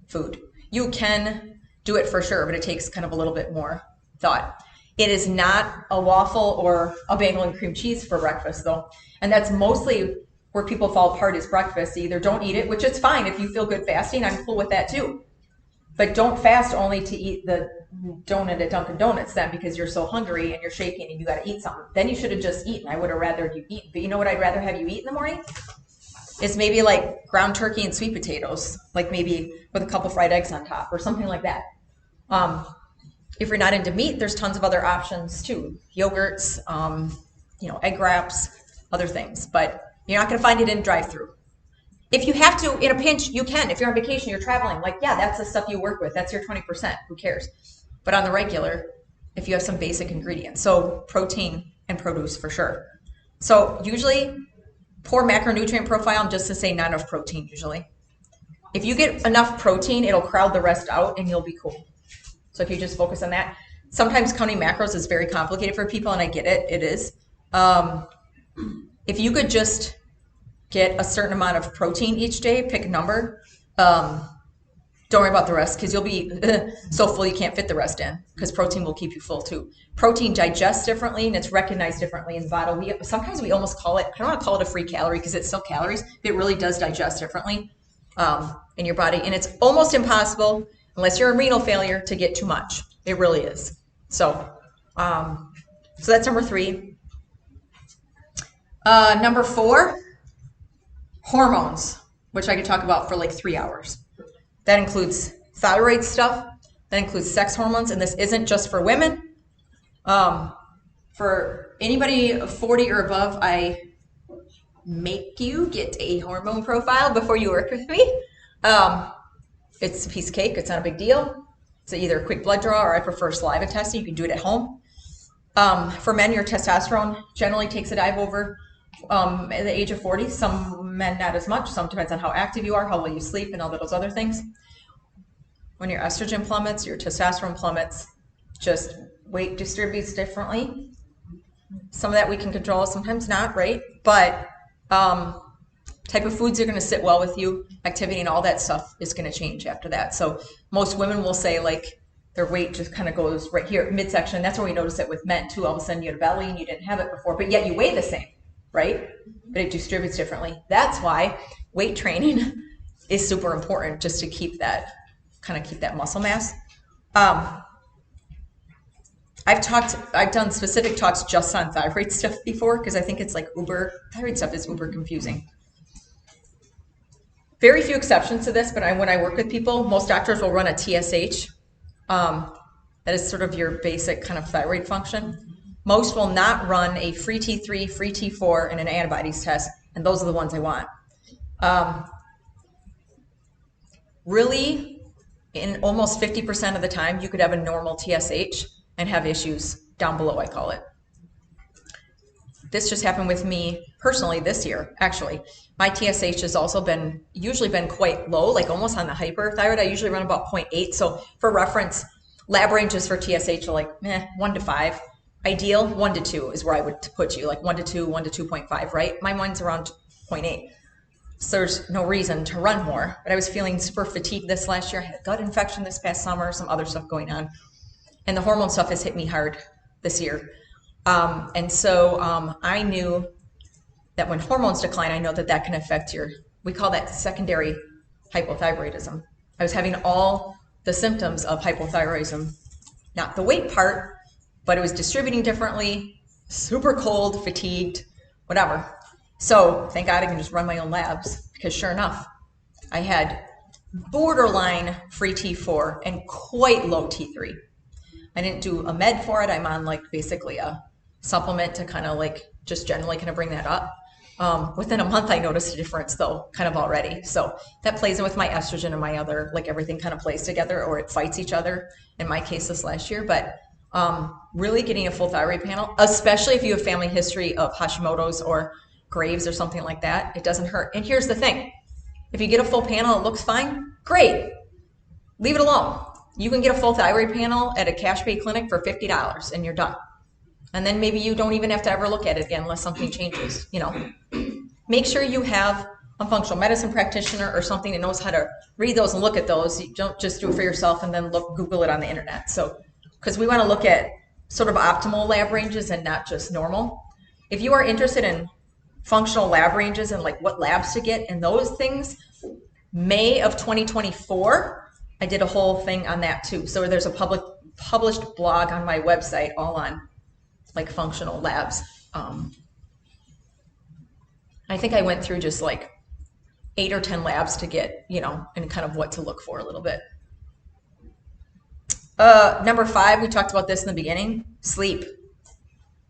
food. You can do it for sure, but it takes kind of a little bit more thought. It is not a waffle or a bagel and cream cheese for breakfast though, and that's mostly where people fall apart is breakfast. They either don't eat it, which is fine if you feel good fasting. I'm cool with that too. But don't fast only to eat the donut at Dunkin' Donuts then because you're so hungry and you're shaking and you got to eat something. Then you should have just eaten. I would have rather you eat. But you know what I'd rather have you eat in the morning? Is maybe like ground turkey and sweet potatoes, like maybe with a couple fried eggs on top or something like that. If you're not into meat, there's tons of other options too. Yogurts, egg wraps, other things. But you're not going to find it in drive-through. If you have to, in a pinch, you can. If you're on vacation, you're traveling, like, yeah, that's the stuff you work with. That's your 20%. Who cares? But on the regular, if you have some basic ingredients. So protein and produce for sure. So usually, poor macronutrient profile, I'm just to say not enough protein usually. If you get enough protein, it'll crowd the rest out and you'll be cool. So if you just focus on that. Sometimes counting macros is very complicated for people, and I get it. It is. If you could just get a certain amount of protein each day, pick a number. Don't worry about the rest because you'll be so full you can't fit the rest in because protein will keep you full too. Protein digests differently and it's recognized differently in the body. Sometimes we almost call it, I don't want to call it a free calorie because it's still calories. It really does digest differently in your body. And it's almost impossible, unless you're in renal failure, to get too much. It really is. So that's number 3. Number 4. Hormones, which I could talk about for like 3 hours. That includes thyroid stuff, that includes sex hormones, and this isn't just for women. For anybody 40 or above, I make you get a hormone profile before you work with me. It's a piece of cake, it's not a big deal. It's either a quick blood draw or I prefer saliva testing. You can do it at home. For men, your testosterone generally takes a dive over at the age of 40. Some men not as much. Some depends on how active you are, how well you sleep, and all those other things. When your estrogen plummets, your testosterone plummets, just weight distributes differently. Some of that we can control, sometimes not, right? But type of foods are going to sit well with you. Activity and all that stuff is going to change after that. So most women will say like their weight just kind of goes right here, midsection. That's where we notice it with men too. All of a sudden you had a belly and you didn't have it before, but yet you weigh the same, right? But it distributes differently. That's why weight training is super important, just to keep that muscle mass. I've done specific talks just on thyroid stuff before because I think it's like thyroid stuff is uber confusing. Very few exceptions to this, but when I work with people, most doctors will run a TSH. That is sort of your basic kind of thyroid function. Most will not run a free T3, free T4, and an antibodies test, and those are the ones I want. Really, in almost 50% of the time, you could have a normal TSH and have issues down below, I call it. This just happened with me personally this year, actually. My TSH has also usually been quite low, like almost on the hyperthyroid. I usually run about 0.8. So for reference, lab ranges for TSH are like 1 to 5. Ideal, 1 to 2 is where I would put you, like 1 to 2, 1 to 2.5, right? My mine's around 0.8. So there's no reason to run more. But I was feeling super fatigued this last year. I had a gut infection this past summer, some other stuff going on. And the hormone stuff has hit me hard this year. And so I knew that when hormones decline, I know that can affect we call that secondary hypothyroidism. I was having all the symptoms of hypothyroidism, not the weight part, but it was distributing differently, super cold, fatigued, whatever. So thank God I can just run my own labs because sure enough, I had borderline free T4 and quite low T3. I didn't do a med for it. I'm on like basically a supplement to kind of like just generally kind of bring that up. Within a month, I noticed a difference though, kind of already. So that plays in with my estrogen and my other, like everything kind of plays together or it fights each other in my case this last year. But really getting a full thyroid panel, especially if you have family history of Hashimoto's or Graves or something like that, it doesn't hurt. And here's the thing. If you get a full panel, it looks fine, great. Leave it alone. You can get a full thyroid panel at a cash pay clinic for $50 and you're done. And then maybe you don't even have to ever look at it again unless something changes, Make sure you have a functional medicine practitioner or something that knows how to read those and look at those. You don't just do it for yourself and then Google it on the internet. So, because we want to look at sort of optimal lab ranges and not just normal. If you are interested in functional lab ranges and like what labs to get and those things, May of 2024, I did a whole thing on that too. So there's a published blog on my website all on like functional labs. I think I went through just like 8 or 10 labs to get, and kind of what to look for a little bit. Number 5, we talked about this in the beginning, sleep.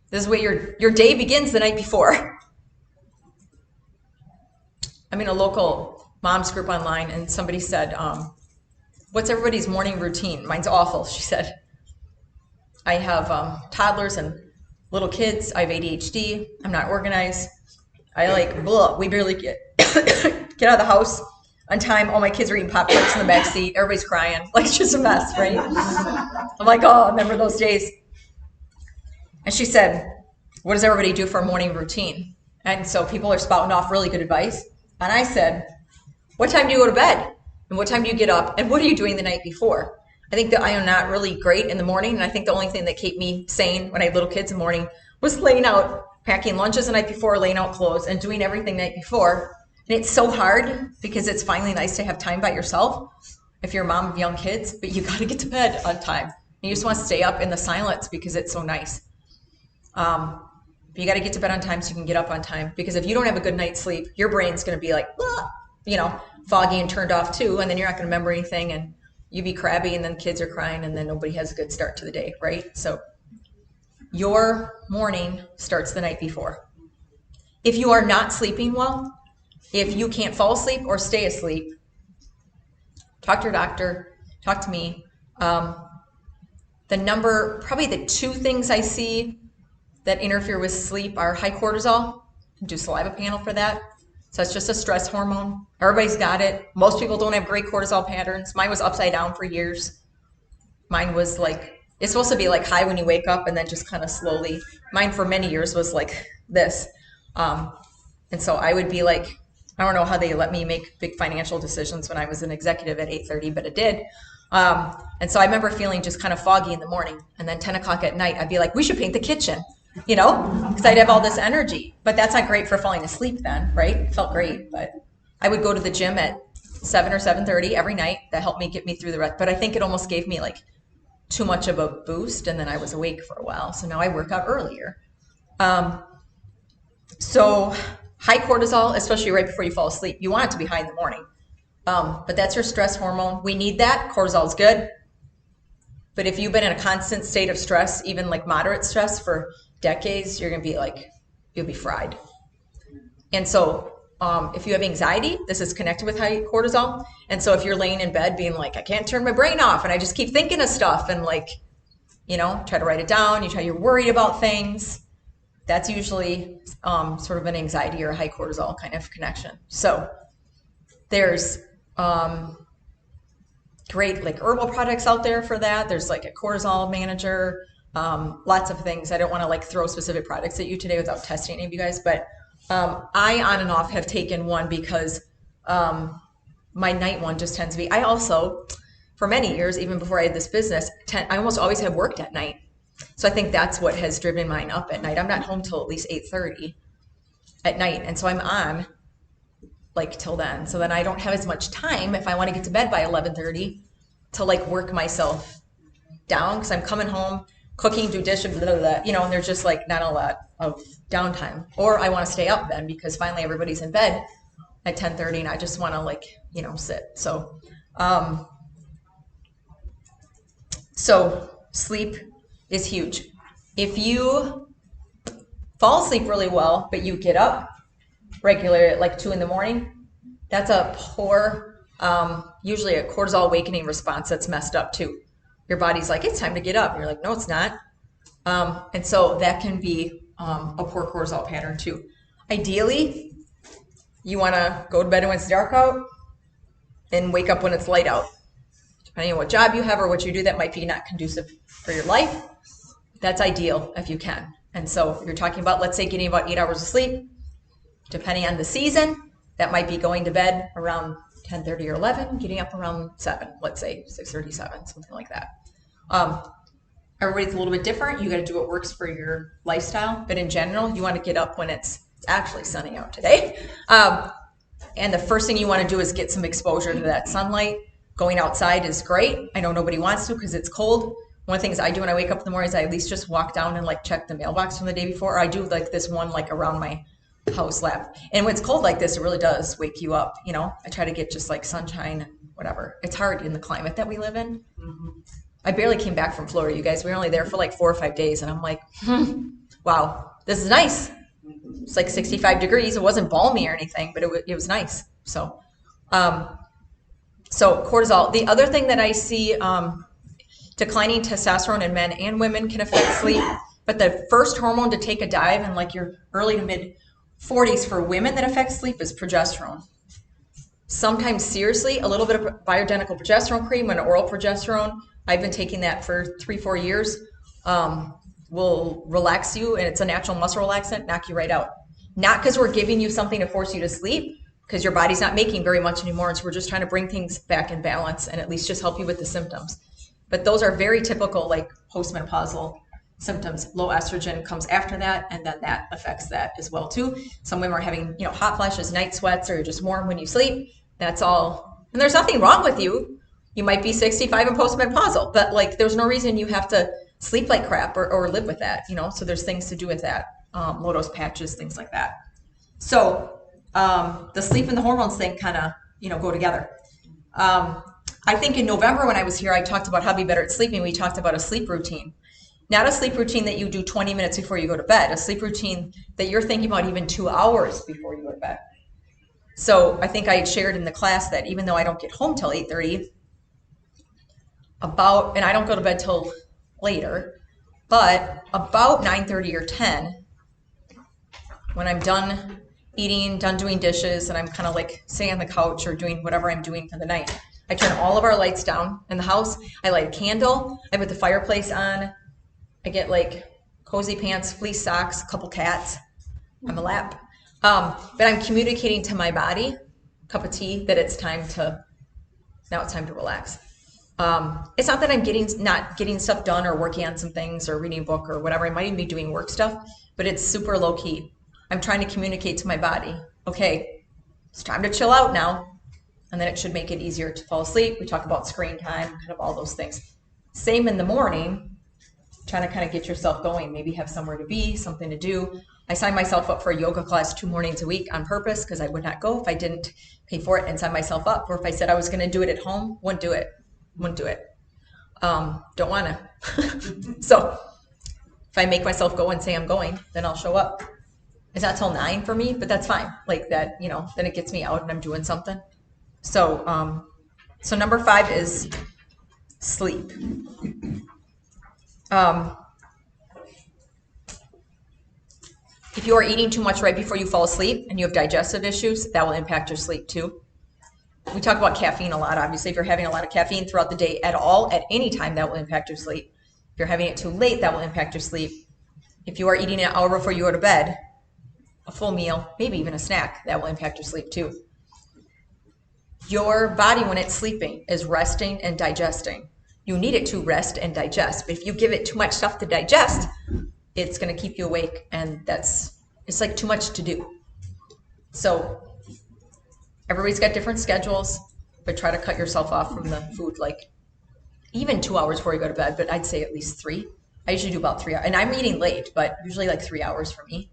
This is where your day begins the night before. I'm in a local moms group online, and somebody said, what's everybody's morning routine? Mine's awful, she said. I have toddlers and little kids. I have ADHD. I'm not organized. We barely get out of the house on time. All my kids are eating popcorns in the back seat. Everybody's crying. Like, it's just a mess, right? I'm like, oh, I remember those days. And she said, what does everybody do for a morning routine? And so people are spouting off really good advice. And I said, what time do you go to bed? And what time do you get up? And what are you doing the night before? I think that I am not really great in the morning. And I think the only thing that kept me sane when I had little kids in the morning was laying out, packing lunches the night before, laying out clothes, and doing everything the night before. And it's so hard because it's finally nice to have time by yourself if you're a mom of young kids, but you got to get to bed on time. And you just want to stay up in the silence because it's so nice. But you got to get to bed on time so you can get up on time, because if you don't have a good night's sleep, your brain's going to be like, foggy and turned off too, and then you're not going to remember anything, and you be crabby, and then kids are crying, and then nobody has a good start to the day, right? So your morning starts the night before. If you are not sleeping well, if you can't fall asleep or stay asleep, talk to your doctor, talk to me. Probably the 2 things I see that interfere with sleep are high cortisol. Do saliva panel for that. So it's just a stress hormone. Everybody's got it. Most people don't have great cortisol patterns. Mine was upside down for years. Mine was like, it's supposed to be like high when you wake up and then just kind of slowly. Mine for many years was like this. And so I would be like, I don't know how they let me make big financial decisions when I was an executive at 8:30, but it did. And so I remember feeling just kind of foggy in the morning. And then 10 o'clock at night, I'd be like, we should paint the kitchen, because I'd have all this energy. But that's not great for falling asleep then, right? It felt great. But I would go to the gym at 7 or 7:30 every night. That helped me get me through the rest. But I think it almost gave me like too much of a boost. And then I was awake for a while. So now I work out earlier. So high cortisol, especially right before you fall asleep, you want it to be high in the morning. But that's your stress hormone. We need that. Cortisol is good. But if you've been in a constant state of stress, even like moderate stress for decades, you're going to be like, you'll be fried. And so if you have anxiety, this is connected with high cortisol. And so if you're laying in bed being like, I can't turn my brain off and I just keep thinking of stuff and like, try to write it down, you're worried about things, that's usually sort of an anxiety or a high cortisol kind of connection. So there's great like herbal products out there for that. There's like a cortisol manager, lots of things. I don't want to like throw specific products at you today without testing any of you guys, but I on and off have taken one because my night one just tends to be, I also, for many years, even before I had this business, I almost always have worked at night. So I think that's what has driven mine up at night. I'm not home till at least 8:30 at night. And so I'm on like till then. So then I don't have as much time if I want to get to bed by 11:30 to like work myself down, because I'm coming home, cooking, do dishes, blah, blah, blah, and there's just like not a lot of downtime. Or I want to stay up then because finally everybody's in bed at 10:30 and I just want to like, sit. So, sleep is huge. If you fall asleep really well, but you get up regularly at like 2 a.m, that's a poor, usually a cortisol awakening response that's messed up too. Your body's like, it's time to get up. And you're like, no, it's not. And so that can be a poor cortisol pattern too. Ideally, you want to go to bed when it's dark out and wake up when it's light out. Depending on what job you have or what you do, that might be not conducive for your life. That's ideal if you can. And so you're talking about, let's say, getting about 8 hours of sleep. Depending on the season, that might be going to bed around 10:30 or 11, getting up around 7, let's say 6:37, something like that. Everybody's a little bit different. You got to do what works for your lifestyle. But in general, you want to get up when it's actually sunny out today. And the first thing you want to do is get some exposure to that sunlight. Going outside is great. I know nobody wants to because it's cold. One of the things I do when I wake up in the morning is I at least just walk down and like check the mailbox from the day before. Or I do like this one like around my house lap. And when it's cold like this, it really does wake you up. You know, I try to get just like sunshine and whatever. It's hard in the climate that we live in. I barely came back from Florida, you guys. We were only there for like 4 or 5 days, and I'm like, wow, this is nice. It's like 65 degrees. It wasn't balmy or anything, but it was nice. So, so cortisol. The other thing that I see, declining testosterone in men and women can affect sleep. But the first hormone to take a dive in like your early to mid 40s for women that affects sleep is progesterone. Sometimes seriously, a little bit of bioidentical progesterone cream and oral progesterone. I've been taking that for 3-4 years. Will relax you, and it's a natural muscle relaxant, knock you right out. Not because we're giving you something to force you to sleep, because your body's not making very much anymore, and so we're just trying to bring things back in balance and at least just help you with the symptoms. But those are very typical, like postmenopausal symptoms. Low estrogen comes after that, and then that affects that as well too. Some women are having, you know, hot flashes, night sweats, or you're just warm when you sleep. That's all. And there's nothing wrong with you. You might be 65 and postmenopausal, but like there's no reason you have to sleep like crap or live with that, you know. So there's things to do with that. Low dose patches, things like that. So the sleep and the hormones thing kind of, you know, go together. I think in November when I was here, I talked about how to be better at sleeping. We talked about a sleep routine. Not a sleep routine that you do 20 minutes before you go to bed, a sleep routine that you're thinking about even 2 hours before you go to bed. So I think I had shared in the class that even though I don't get home till 8:30, and I don't go to bed till later, but about 9:30 or 10, when I'm done eating, done doing dishes, and I'm kind of like sitting on the couch or doing whatever I'm doing for the night, I turn all of our lights down in the house. I light a candle. I put the fireplace on. I get like cozy pants, fleece socks, a couple cats on the lap. But I'm communicating to my body, cup of tea, that now it's time to relax. It's not that I'm not getting stuff done or working on some things or reading a book or whatever. I might even be doing work stuff, but it's super low key. I'm trying to communicate to my body, okay, it's time to chill out now. And then it should make it easier to fall asleep. We talk about screen time, kind of all those things. Same in the morning, trying to kind of get yourself going, maybe have somewhere to be, something to do. I signed myself up for a yoga class 2 mornings a week on purpose because I would not go if I didn't pay for it and sign myself up. Or if I said I was going to do it at home, wouldn't do it. Don't want to. So if I make myself go and say I'm going, then I'll show up. It's not till 9 for me, but that's fine. Like that, you know, then it gets me out and I'm doing something. So, so number 5 is sleep. If you are eating too much right before you fall asleep and you have digestive issues, that will impact your sleep too. We talk about caffeine a lot, obviously. If you're having a lot of caffeine throughout the day at all, at any time, that will impact your sleep. If you're having it too late, that will impact your sleep. If you are eating an hour before you go to bed, a full meal, maybe even a snack, that will impact your sleep too. Your body, when it's sleeping, is resting and digesting. You need it to rest and digest. But if you give it too much stuff to digest, it's going to keep you awake, and it's like too much to do. So everybody's got different schedules, but try to cut yourself off from the food, like even 2 hours before you go to bed, but I'd say at least 3. I usually do about 3 hours, and I'm eating late, but usually like 3 hours for me.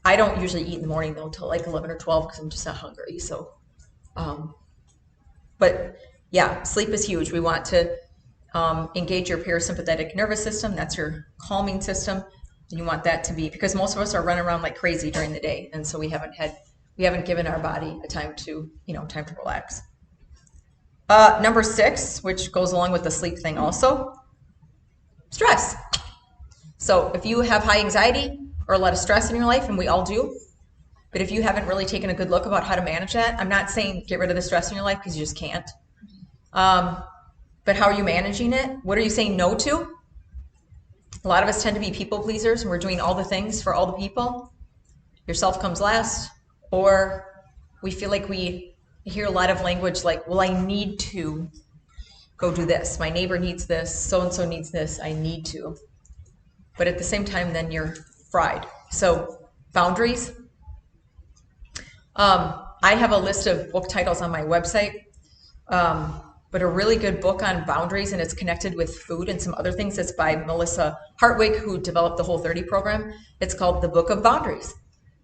I don't usually eat in the morning though till like 11 or 12 because I'm just not hungry. So, but yeah, sleep is huge. We want to engage your parasympathetic nervous system. That's your calming system. And you want that to be, because most of us are running around like crazy during the day, and so we haven't given our body a time to relax. Number 6, which goes along with the sleep thing also, stress. So if you have high anxiety or a lot of stress in your life, and we all do, but if you haven't really taken a good look about how to manage that, I'm not saying get rid of the stress in your life because you just can't. But how are you managing it? What are you saying no to? A lot of us tend to be people pleasers, and we're doing all the things for all the people. Yourself comes last, or we feel like we hear a lot of language like, well, I need to go do this. My neighbor needs this. So-and-so needs this. I need to. But at the same time, then you're fried. So boundaries. I have a list of book titles on my website. But a really good book on boundaries, and it's connected with food and some other things. It's by Melissa Hartwig, who developed the Whole 30 program. It's called The Book of Boundaries.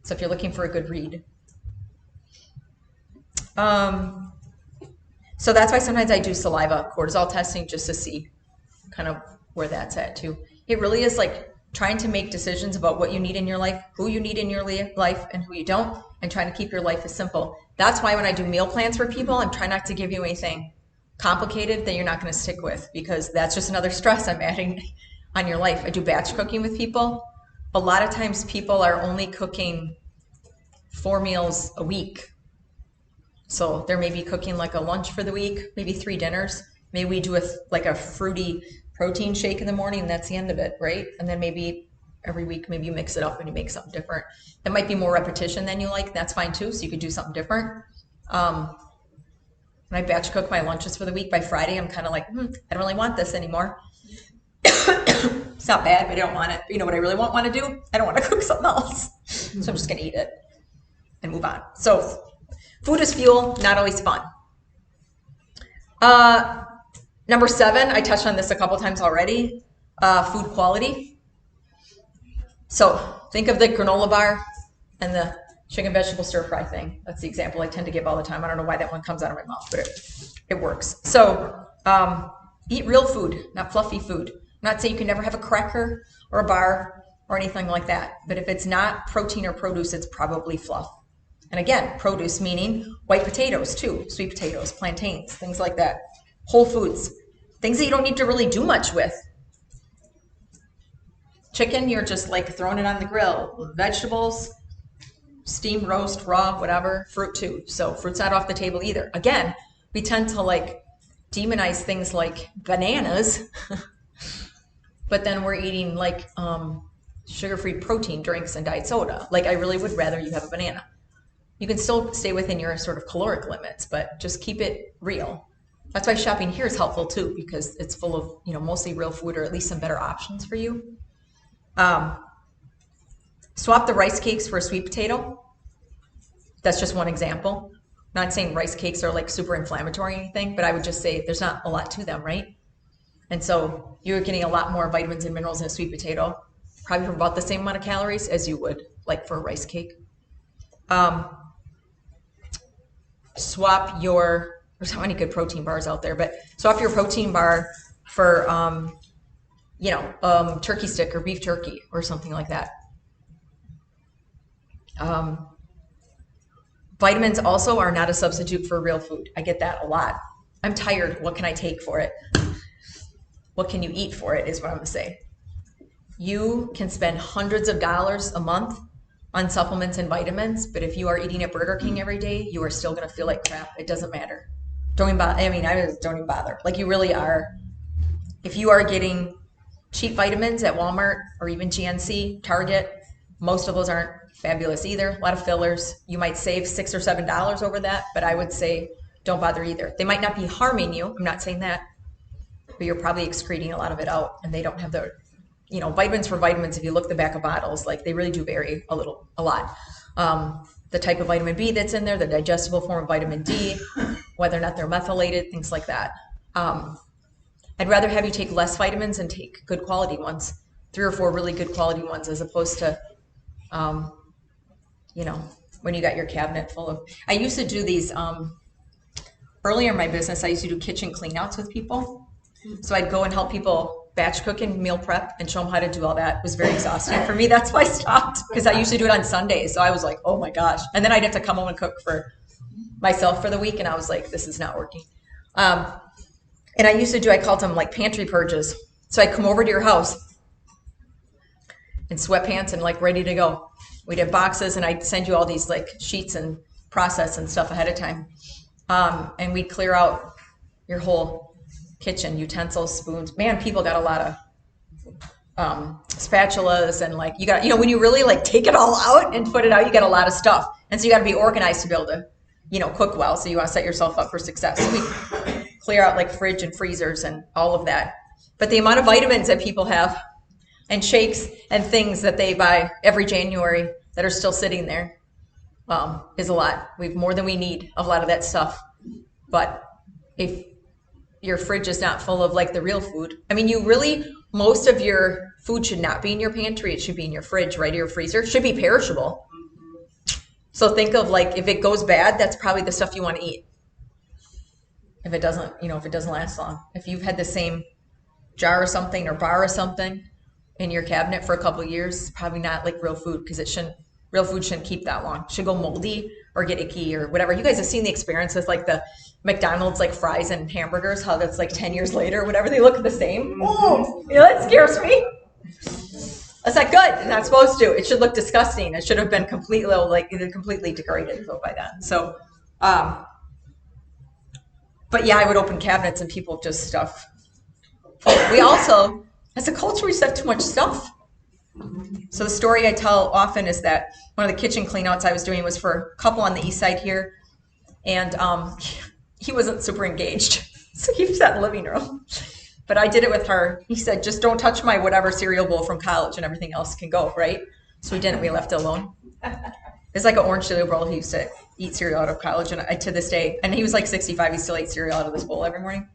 So if you're looking for a good read. So that's why sometimes I do saliva cortisol testing just to see kind of where that's at too. It really is like trying to make decisions about what you need in your life, who you need in your life, and who you don't, and trying to keep your life as simple. That's why when I do meal plans for people, I'm trying not to give you anything complicated that you're not going to stick with, because that's just another stress I'm adding on your life. I do batch cooking with people. A lot of times people are only cooking 4 meals a week. So they're maybe cooking like a lunch for the week, maybe 3 dinners. Maybe we do like a fruity protein shake in the morning, and that's the end of it, right? And then maybe every week, maybe you mix it up and you make something different. That might be more repetition than you like. That's fine too. So you could do something different. When I batch cook my lunches for the week, by Friday, I'm kind of like, I don't really want this anymore. It's not bad, but I don't want it. You know what I really want to do? I don't want to cook something else. So I'm just going to eat it and move on. So food is fuel, not always fun. Number 7, I touched on this a couple times already, food quality. So think of the granola bar and the chicken vegetable stir fry thing. That's the example I tend to give all the time. I don't know why that one comes out of my mouth, but it works. So eat real food, not fluffy food. I'm not saying you can never have a cracker or a bar or anything like that, but if it's not protein or produce, it's probably fluff. And again, produce meaning white potatoes too, sweet potatoes, plantains, things like that. Whole foods, things that you don't need to really do much with. Chicken, you're just like throwing it on the grill. Vegetables, steam, roast, raw, whatever. Fruit too. So fruit's not off the table either. Again, we tend to like demonize things like bananas, but then we're eating like sugar-free protein drinks and diet soda. Like I really would rather you have a banana. You can still stay within your sort of caloric limits, but just keep it real. That's why shopping here is helpful too, because it's full of, mostly real food, or at least some better options for you. Swap the rice cakes for a sweet potato. That's just one example. I'm not saying rice cakes are like super inflammatory or anything, but I would just say there's not a lot to them, right? And so you're getting a lot more vitamins and minerals in a sweet potato, probably from about the same amount of calories as you would like for a rice cake. Swap your, there's not many good protein bars out there, but swap your protein bar for, turkey stick or beef jerky or something like that. Vitamins also are not a substitute for real food. I get that a lot. I'm tired. What can I take for it? What can you eat for it is what I'm going to say. You can spend hundreds of dollars a month on supplements and vitamins, but if you are eating at Burger King every day, you are still going to feel like crap. It doesn't matter. Don't even bother. Don't even bother. Like you really are. If you are getting cheap vitamins at Walmart or even GNC, Target, most of those aren't fabulous either. A lot of fillers. You might save $6 or $7 over that, but I would say don't bother either. They might not be harming you. I'm not saying that, but you're probably excreting a lot of it out, and they don't have the, vitamins for vitamins. If you look at the back of bottles, like they really do vary a lot. The type of vitamin B that's in there, the digestible form of vitamin D, whether or not they're methylated, things like that. I'd rather have you take less vitamins and take good quality ones, 3 or 4 really good quality ones, as opposed to, when you got your cabinet full of, I used to do these, earlier in my business, I used to do kitchen cleanouts with people. So I'd go and help people batch cook and meal prep and show them how to do all that. It was very exhausting for me. That's why I stopped, because I used to do it on Sundays. So I was like, oh my gosh. And then I'd have to come home and cook for myself for the week. And I was like, this is not working. And I used to do, I called them like pantry purges. So I'd come over to your house in sweatpants and like ready to go. We'd have boxes, and I'd send you all these like sheets and process and stuff ahead of time. And we'd clear out your whole kitchen, utensils, spoons. Man, people got a lot of spatulas, and like you got, when you really like take it all out and put it out, you get a lot of stuff. And so you got to be organized to be able to, cook well. So you want to set yourself up for success. So we clear out like fridge and freezers and all of that. But the amount of vitamins that people have and shakes and things that they buy every January that are still sitting there is a lot. We've more than we need of a lot of that stuff. But if your fridge is not full of like the real food. I mean, most of your food should not be in your pantry. It should be in your fridge, right? Or your freezer. It should be perishable. So think of like, if it goes bad, that's probably the stuff you want to eat. If it doesn't, if it doesn't last long. If you've had the same jar or something or bar or something in your cabinet for a couple of years, probably not like real food, because real food shouldn't keep that long. It should go moldy or get icky or whatever. You guys have seen the experience with like the McDonald's like fries and hamburgers, how that's like 10 years later or whatever, they look the same. Oh, that scares me. That's not good. It's not supposed to. It should look disgusting. It should have been completely degraded by then. So, but yeah, I would open cabinets and people just stuff. We also, as a culture, we just have too much stuff. So the story I tell often is that one of the kitchen cleanouts I was doing was for a couple on the east side here, and he wasn't super engaged, so he sat in the living room. But I did it with her. He said, just don't touch my whatever cereal bowl from college and everything else can go, right? So we didn't. We left it alone. It's like an orange cereal bowl he used to eat cereal out of college, and to this day, and he was like 65, he still ate cereal out of this bowl every morning.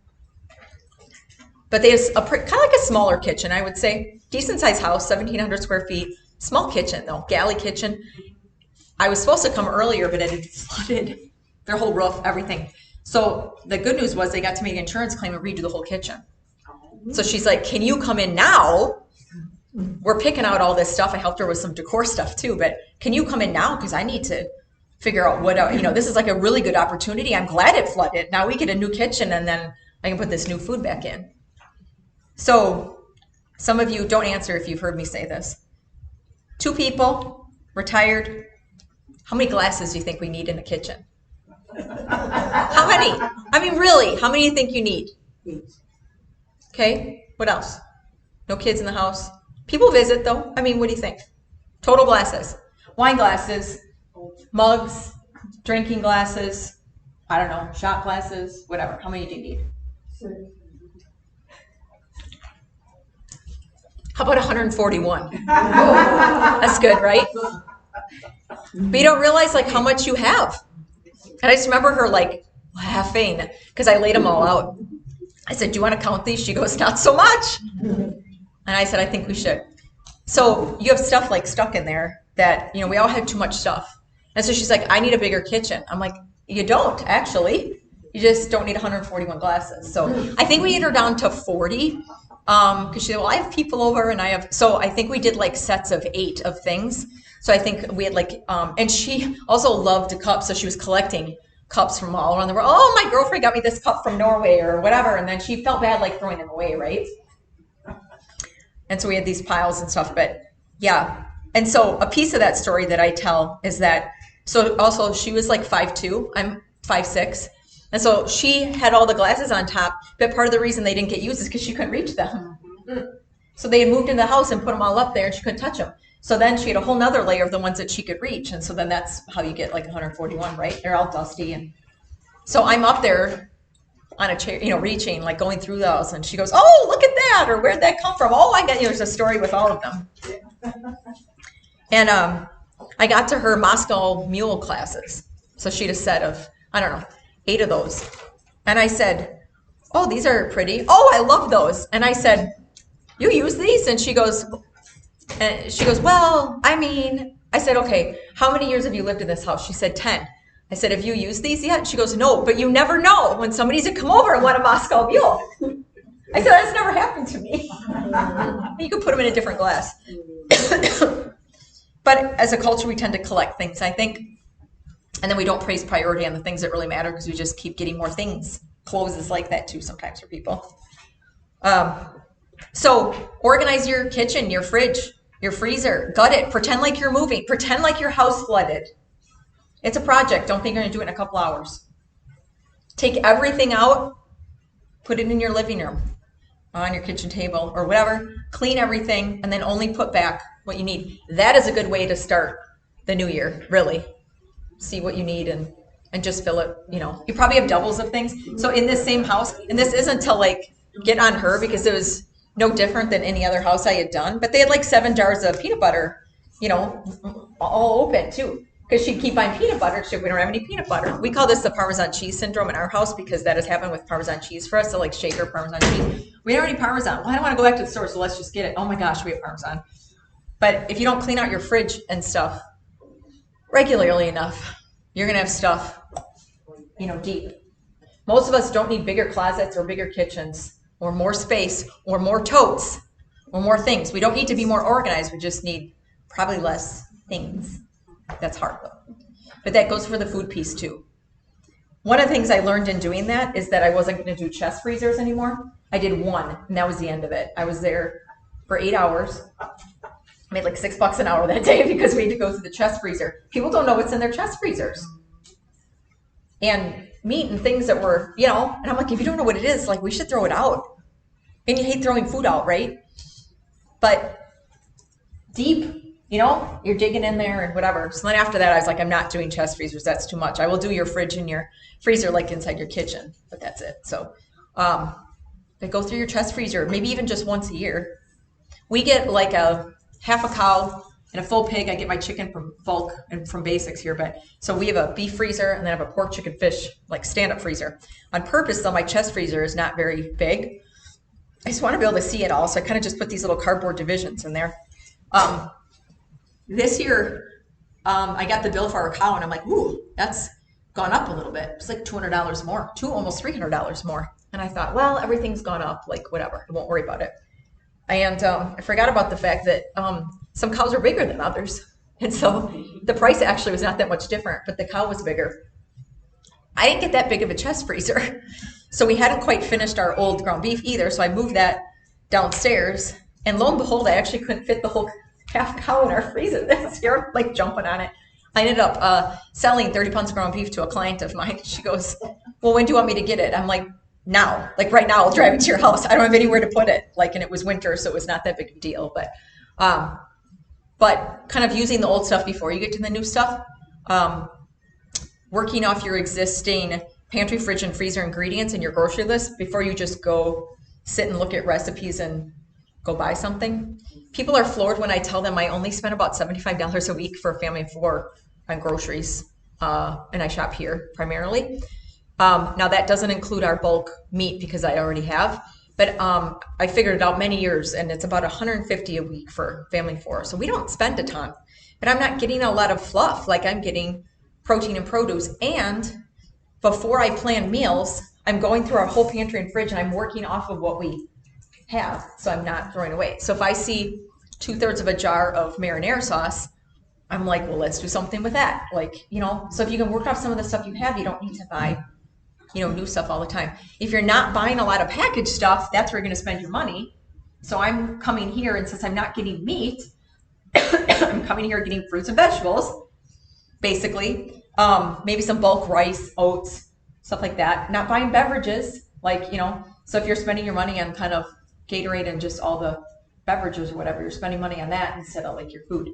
But they have kind of like a smaller kitchen, I would say. Decent sized house, 1,700 square feet. Small kitchen though, galley kitchen. I was supposed to come earlier, but it had flooded their whole roof, everything. So the good news was they got to make an insurance claim and redo the whole kitchen. So she's like, can you come in now? We're picking out all this stuff. I helped her with some decor stuff too, but can you come in now? Because I need to figure out what, this is like a really good opportunity. I'm glad it flooded. Now we get a new kitchen and then I can put this new food back in. So some of you don't answer if you've heard me say this. 2 people, retired. How many glasses do you think we need in the kitchen? How many? I mean, really, how many do you think you need? Okay, what else? No kids in the house. People visit though. I mean, what do you think? Total glasses. Wine glasses, mugs, drinking glasses, I don't know, shot glasses, whatever. How many do you need? How about 141? That's good, right? But you don't realize like how much you have. And I just remember her like laughing because I laid them all out. I said, do you want to count these? She goes, not so much. And I said, I think we should. So you have stuff like stuck in there that, we all had too much stuff. And so she's like, I need a bigger kitchen. I'm like, you don't actually. You just don't need 141 glasses. So I think we get her down to 40 because she said, well, I have people over and so I think we did like sets of 8 of things. So I think we had like, and she also loved cups. So she was collecting cups from all around the world. Oh, my girlfriend got me this cup from Norway or whatever. And then she felt bad like throwing them away, right? And so we had these piles and stuff, but yeah. And so a piece of that story that I tell is that, so also she was like 5'2", I'm 5'6". And so she had all the glasses on top, but part of the reason they didn't get used is because she couldn't reach them. So they had moved into the house and put them all up there and she couldn't touch them. So then she had a whole nother layer of the ones that she could reach. And so then that's how you get like 141, right? They're all dusty. And so I'm up there on a chair, reaching, like going through those. And she goes, oh, look at that. Or where'd that come from? Oh, I got, there's a story with all of them. And I got to her Moscow Mule classes. So she had a set of, 8 of those. And I said, oh, these are pretty. Oh, I love those. And I said, you use these? And she goes, well, I said, okay, how many years have you lived in this house? She said, 10. I said, have you used these yet? And she goes, no, but you never know when somebody's to come over and want a Moscow Mule. I said, that's never happened to me. You could put them in a different glass. But as a culture, we tend to collect things, I think. And then we don't place priority on the things that really matter because we just keep getting more things. Clothes is like that too sometimes for people. So organize your kitchen, your fridge, your freezer, gut it, pretend like you're moving, pretend like your house flooded. It's a project. Don't think you're going to do it in a couple hours. Take everything out, put it in your living room, on your kitchen table or whatever, clean everything, and then only put back what you need. That is a good way to start the new year, really. See what you need and just fill it, You probably have doubles of things. So in this same house, and this isn't to like get on her because it was no different than any other house I had done, but they had like 7 jars of peanut butter, all open too. because she'd keep buying peanut butter. We don't have any peanut butter. We call this the Parmesan cheese syndrome in our house because that has happened with Parmesan cheese for us. So like shaker Parmesan cheese. We don't have any Parmesan. Well, I don't want to go back to the store, so let's just get it. Oh my gosh, we have Parmesan. But if you don't clean out your fridge and stuff regularly enough, you're gonna have stuff, deep. Most of us don't need bigger closets or bigger kitchens or more space or more totes or more things. We don't need to be more organized. We just need probably less things. That's hard though. But that goes for the food piece too. One of the things I learned in doing that is that I wasn't going to do chest freezers anymore. I did one, and that was the end of it. I was there for 8 hours. I made like $6 an hour that day because we had to go through the chest freezer. People don't know what's in their chest freezers. And meat and things that were, and I'm like, if you don't know what it is, like we should throw it out. And you hate throwing food out, right? But deep, you're digging in there and whatever. So then after that, I was like, I'm not doing chest freezers. That's too much. I will do your fridge and your freezer like inside your kitchen, but that's it. So but go through your chest freezer, maybe even just once a year. We get like a half a cow and a full pig. I get my chicken from bulk and from Basics here. But so we have a beef freezer and then I have a pork, chicken, fish, like stand-up freezer. On purpose, though, my chest freezer is not very big. I just want to be able to see it all. So I kind of just put these little cardboard divisions in there. This year, I got the bill for our cow and I'm like, ooh, that's gone up a little bit. It's like $200 more, almost $300 more. And I thought, well, everything's gone up, like whatever, I won't worry about it. And I forgot about the fact that some cows are bigger than others. And so the price actually was not that much different, but the cow was bigger. I didn't get that big of a chest freezer. So we hadn't quite finished our old ground beef either. So I moved that downstairs. And lo and behold, I actually couldn't fit the whole half cow in our freezer this year, like jumping on it. I ended up selling 30 pounds of ground beef to a client of mine. She goes, well, when do you want me to get it? I'm like, now, like right now, I'll drive it to your house. I don't have anywhere to put it. And it was winter, so it was not that big of a deal. But kind of using the old stuff before you get to the new stuff, working off your existing pantry, fridge, and freezer ingredients in your grocery list before you just go sit and look at recipes and go buy something. People are floored when I tell them I only spend about $75 a week for a family of 4 on groceries, and I shop here primarily. Now that doesn't include our bulk meat because I already have, but I figured it out many years and it's about $150 a week for family of 4. So we don't spend a ton, but I'm not getting a lot of fluff. Like I'm getting protein and produce. And before I plan meals, I'm going through our whole pantry and fridge and I'm working off of what we have. So I'm not throwing away. So if I see 2/3 of a jar of marinara sauce, I'm like, well, let's do something with that. So if you can work off some of the stuff you have, you don't need to buy new stuff all the time. If you're not buying a lot of packaged stuff, that's where you're going to spend your money. So I'm coming here, and since I'm not getting meat, I'm coming here getting fruits and vegetables, basically. Maybe some bulk rice, oats, stuff like that. Not buying beverages, so if you're spending your money on kind of Gatorade and just all the beverages or whatever, you're spending money on that instead of your food.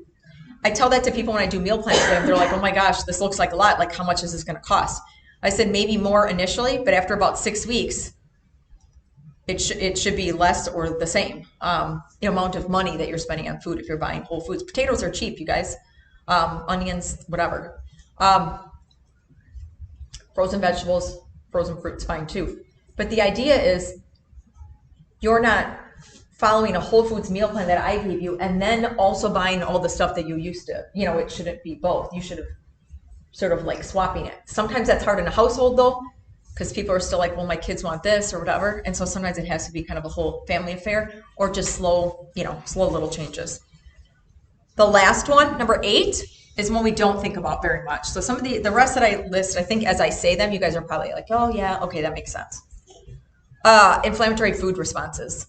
I tell that to people when I do meal plans for them. They're like, oh my gosh, this looks like a lot. How much is this going to cost? I said maybe more initially, but after about 6 weeks, it should be less or the same amount of money that you're spending on food if you're buying whole foods. Potatoes are cheap, you guys. Onions, whatever. Frozen vegetables, frozen fruit's fine too. But the idea is you're not following a Whole Foods meal plan that I gave you and then also buying all the stuff that you used to. It shouldn't be both. You should have sort of swapping it. Sometimes that's hard in a household though, because people are still like, well, my kids want this or whatever. And so sometimes it has to be kind of a whole family affair or just slow little changes. The last one, number 8, is one we don't think about very much. So some of the rest that I list, I think as I say them, you guys are probably like, oh yeah, okay, that makes sense. Inflammatory food responses.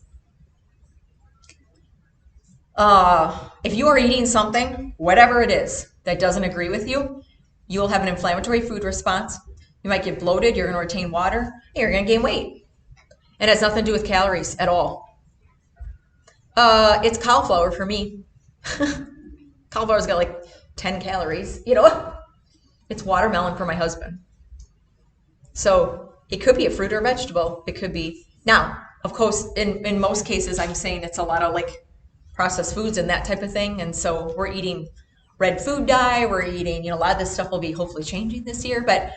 If you are eating something, whatever it is, that doesn't agree with you, you will have an inflammatory food response. You might get bloated, you're going to retain water, and you're going to gain weight. It has nothing to do with calories at all. It's cauliflower for me. Cauliflower's got 10 calories, It's watermelon for my husband. So it could be a fruit or a vegetable. It could be. Now, of course, in most cases, I'm saying it's a lot of processed foods and that type of thing. And so we're eating red food dye. We're eating, a lot of this stuff will be hopefully changing this year, but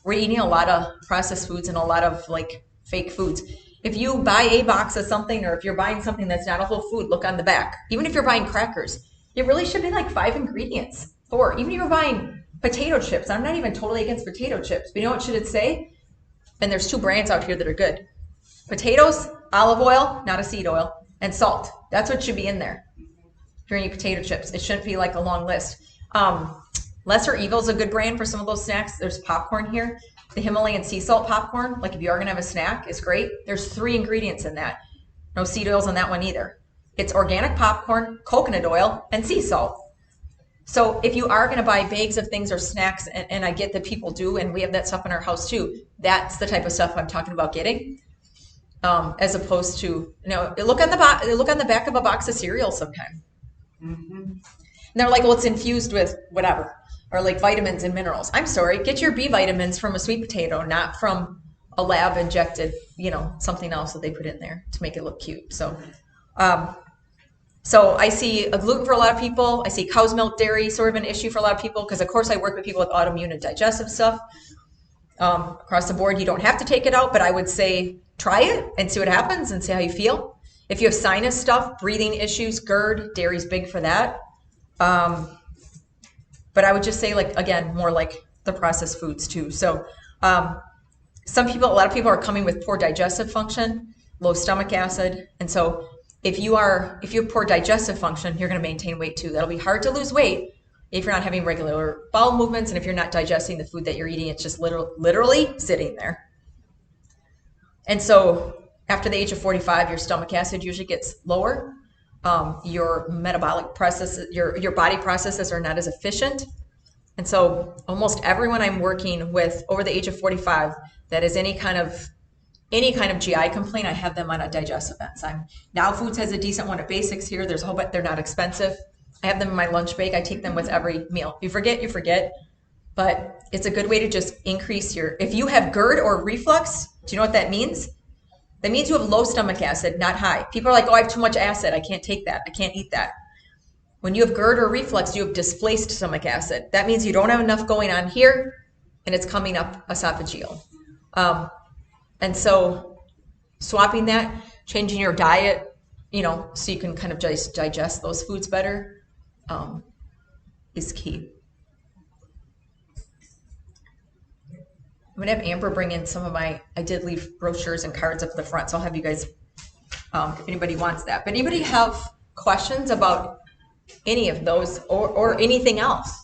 we're eating a lot of processed foods and a lot of like fake foods. If you buy a box of something, or if you're buying something that's not a whole food, look on the back. Even if you're buying crackers, it really should be like 5 ingredients. 4. Even if you're buying potato chips, I'm not even totally against potato chips, but you know what should it say? And there's 2 brands out here that are good. Potatoes, olive oil, not a seed oil, and salt. That's what should be in there. If you're eating potato chips, it shouldn't be like a long list. Lesser Evil is a good brand for some of those snacks. There's popcorn here. The Himalayan sea salt popcorn, like if you are going to have a snack, is great. There's 3 ingredients in that. No seed oils on that one either. It's organic popcorn, coconut oil, and sea salt. So if you are going to buy bags of things or snacks, and I get that people do, and we have that stuff in our house too, that's the type of stuff I'm talking about getting. As opposed to, look on the back of a box of cereal sometime. Mm-hmm. And they're like, well, it's infused with whatever, or like vitamins and minerals. I'm sorry, get your B vitamins from a sweet potato, not from a lab injected, something else that they put in there to make it look cute. So I see a gluten for a lot of people. I see cow's milk dairy sort of an issue for a lot of people, because of course I work with people with autoimmune and digestive stuff. Across the board, you don't have to take it out, but I would say try it and see what happens and see how you feel. If you have sinus stuff, breathing issues, GERD, dairy's big for that. But I would just say, like, again, more like the processed foods too. So a lot of people are coming with poor digestive function, low stomach acid. And so if you have poor digestive function, you're going to maintain weight too. That'll be hard to lose weight if you're not having regular bowel movements, and if you're not digesting the food that you're eating, it's just literally sitting there. And so after the age of 45, your stomach acid usually gets lower. Your metabolic processes, your body processes are not as efficient. And so almost everyone I'm working with over the age of 45 that is any kind of GI complaint, I have them on a digestive enzyme. Now Foods has a decent one at Basics here. There's a whole bunch, they're not expensive. I have them in my lunch bag. I take them with every meal. You forget, but it's a good way to just increase if you have GERD or reflux, do you know what that means? That means you have low stomach acid, not high. People are like, oh, I have too much acid. I can't take that. I can't eat that. When you have GERD or reflux, you have displaced stomach acid. That means you don't have enough going on here, and it's coming up esophageal. And so swapping that, changing your diet, so you can kind of just digest those foods better, is key. I'm going to have Amber bring in some of I did leave brochures and cards up at the front, so I'll have you guys, if anybody wants that. But anybody have questions about any of those or anything else?